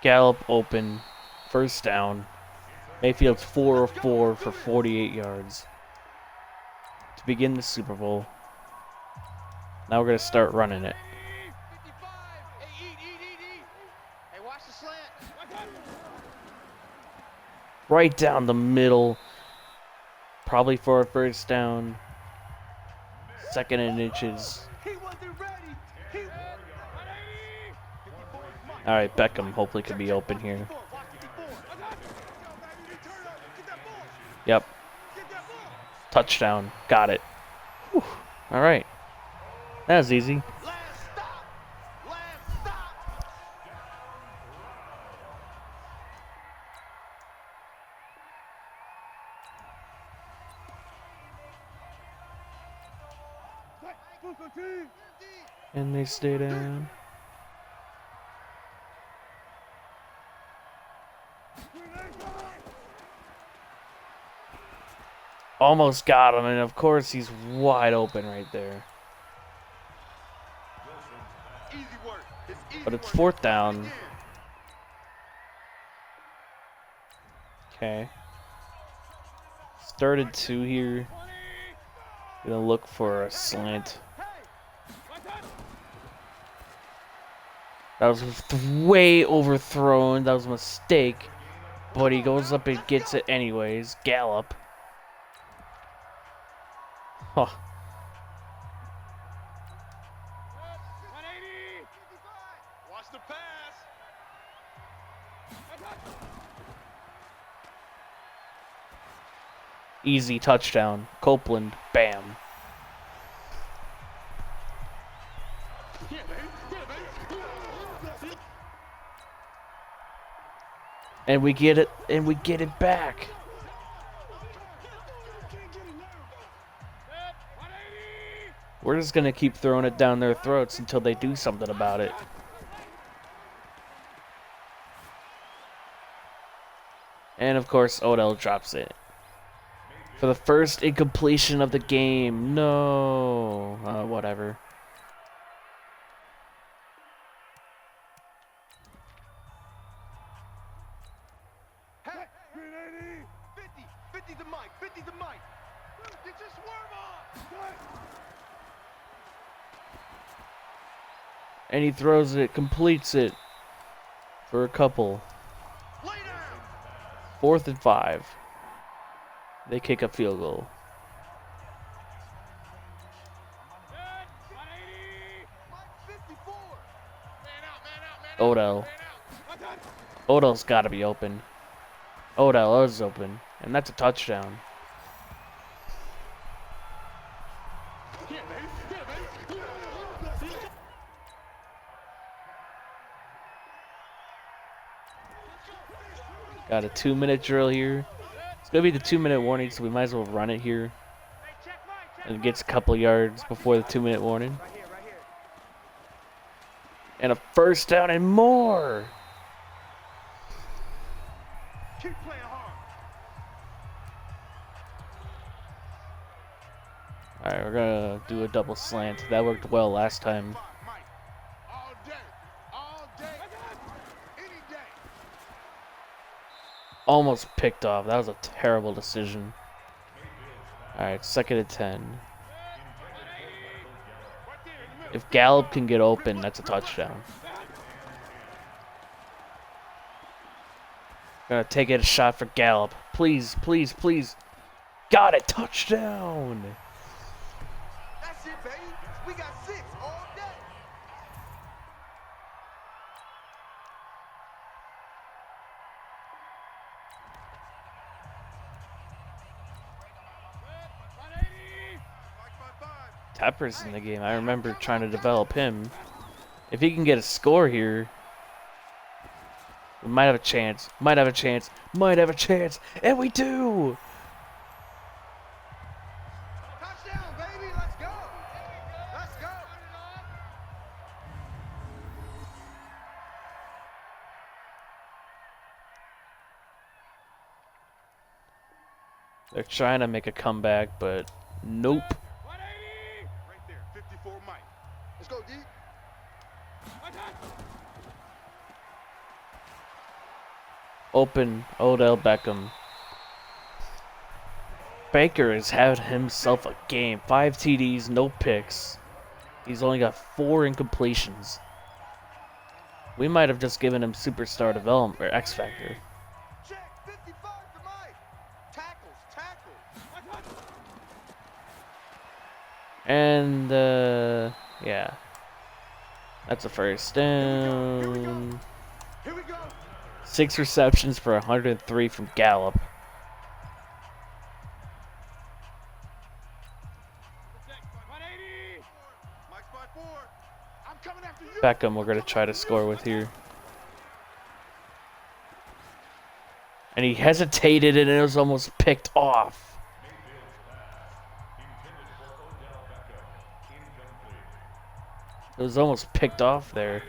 Gallup open, first down. Mayfield's 4 of 4 for 48 yards to begin the Super Bowl. Now we're going to start running it. 55. Hey, eat. Hey, watch the slant. Right down the middle. Probably for a first down. 2nd and inches. He wasn't ready. All right, Beckham hopefully could be open here. Yep. Touchdown. Got it. Whew. All right. That was easy. Last stop. And they stay down. Almost got him, and of course he's wide open right there. Easy work. But it's 4th down. Okay. Started 2 here. Gonna look for a slant. That was way overthrown. That was a mistake. But he goes up and gets it anyways. Gallup. Huh. Easy touchdown. Copeland. Bam. And we get it. And we get it back. We're just gonna keep throwing it down their throats until they do something about it. And of course, Odell drops it. For the first incompletion of the game. No. Whatever. Hey, 50 the mic, 50 the mic. Get your swerve on. And he throws it, completes it for a couple. Lay down. 4th and 5. They kick a field goal. Mike 54. Odell. Odell's got to be open. Odell is open. And that's a touchdown. Got a 2-minute drill here. It's going to be the 2-minute warning, so we might as well run it here. And it gets a couple yards before the 2-minute warning. Right here. And a first down and more. Keep playing hard. Alright, we're going to do a double slant. That worked well last time. Mike, all day, any day. Almost picked off. That was a terrible decision. Alright, 2nd and 10. If Gallup can get open, that's a touchdown. Gonna take it a shot for Gallup. Please, please, please. Got it. Touchdown. That's it, baby. We got 6 all day. Tepper's in the game. I remember trying to develop him. If he can get a score here, we might have a chance. Might have a chance. Might have a chance. And we do! Touchdown, baby. Let's go. Let's go. They're trying to make a comeback, but nope. Right there, 54 Mike. Let's go, D. Open Odell Beckham. Baker has had himself a game. 5 TDs, no picks. He's only got 4 incompletions. We might have just given him superstar development or X Factor. Check, 55 to Mike. Tackles. And yeah. That's a first down. Here we go. 6 receptions for 103 from Gallup. Mike's by 4. I'm coming after you. Beckham we're going to try to score with here. And he hesitated and it was almost picked off. It was almost picked off there.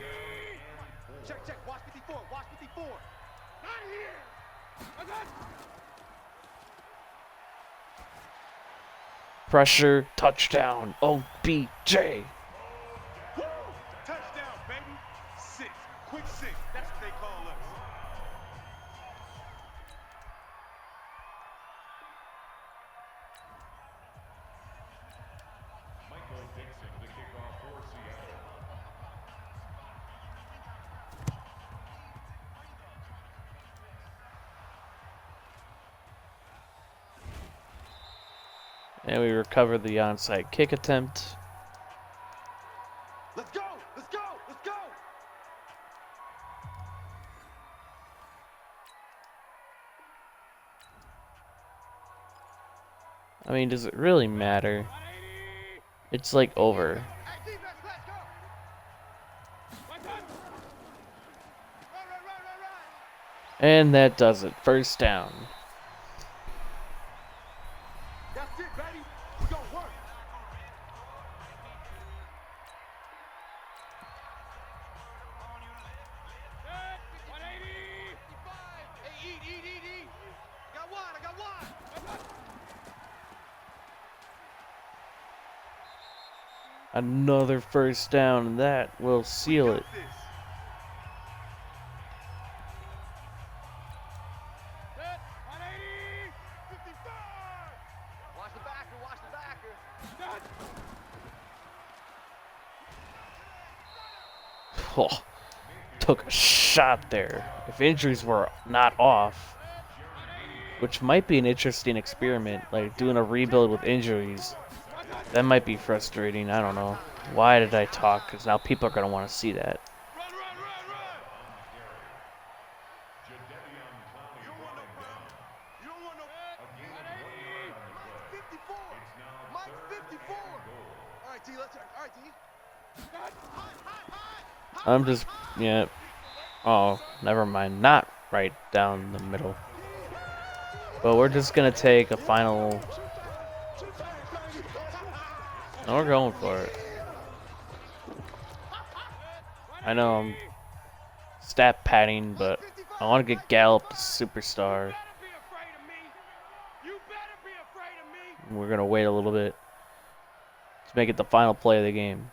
Check. Watch 54. Watch 54. Not here. Pressure, touchdown, OBJ. Woo! Touchdown, baby. 6. Quick 6. That's what they call us. And we recover the onside kick attempt. Let's go. I mean, does it really matter? It's like over. Hey, defense, let's go. Run, run, run. And that does it. First down. That's it, baby. We gonna work. Set. 180. 55. Hey, eat. I got one. Another first down, and that will seal it. Set. 180. 55. Watch the backer. Oh, took a shot there. If injuries were not off, which might be an interesting experiment, like doing a rebuild with injuries. That might be frustrating. I don't know. Why did I talk? Because now people are going to want to see that. Run. You don't want no problem. You don't want no. 54. Mike 54. All right, T. Let's. All right, T. I'm just, yeah. Oh, never mind. Not right down the middle. But we're just going to take a final. No, we're going for it. I know I'm stat padding, but I want to get Gallup the superstar. We're going to wait a little bit to make it the final play of the game.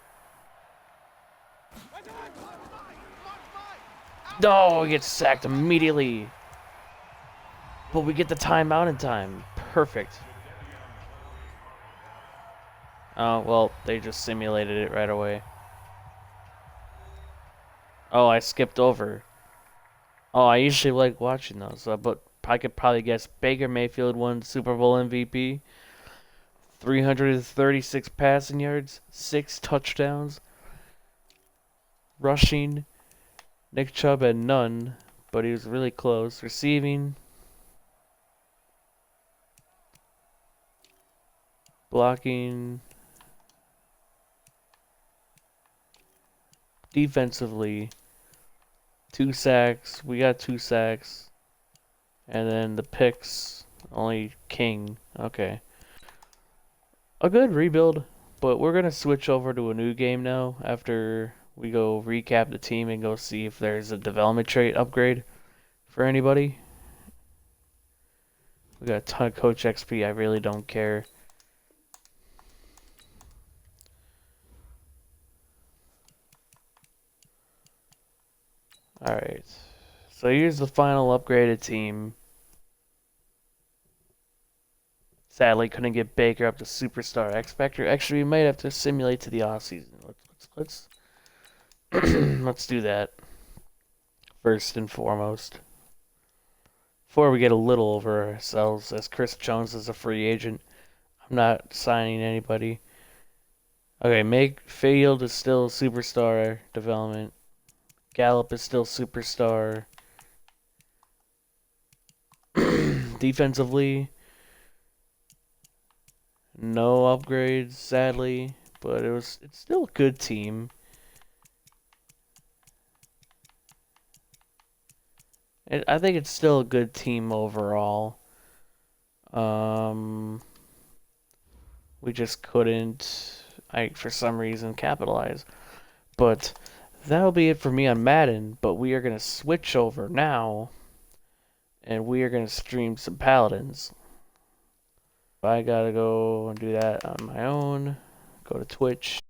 No, he gets sacked immediately. But we get the timeout in time. Perfect. Oh, well, they just simulated it right away. Oh, I skipped over. Oh, I usually like watching those, but I could probably guess Baker Mayfield won Super Bowl MVP. 336 passing yards, 6 touchdowns. Rushing, Nick Chubb had none, but he was really close. Receiving, blocking, defensively, 2 sacks. We got 2 sacks. And then the picks, only King. Okay. A good rebuild, but we're going to switch over to a new game now after we go recap the team and go see if there's a development trait upgrade for anybody. We got a ton of Coach XP. I really don't care. Alright. So here's the final upgraded team. Sadly, couldn't get Baker up to Superstar X Factor. Actually, we might have to simulate to the offseason. Let's let's do that first and foremost. Before we get a little over ourselves, as Chris Jones is a free agent, I'm not signing anybody. Okay, Mayfield is still Superstar development. Gallup is still Superstar. Defensively, no upgrades, sadly, but it's still a good team. I think it's still a good team overall. We just couldn't, for some reason, capitalize. But that'll be it for me on Madden. But we are gonna switch over now, and we are gonna stream some Paladins. I gotta go and do that on my own. Go to Twitch.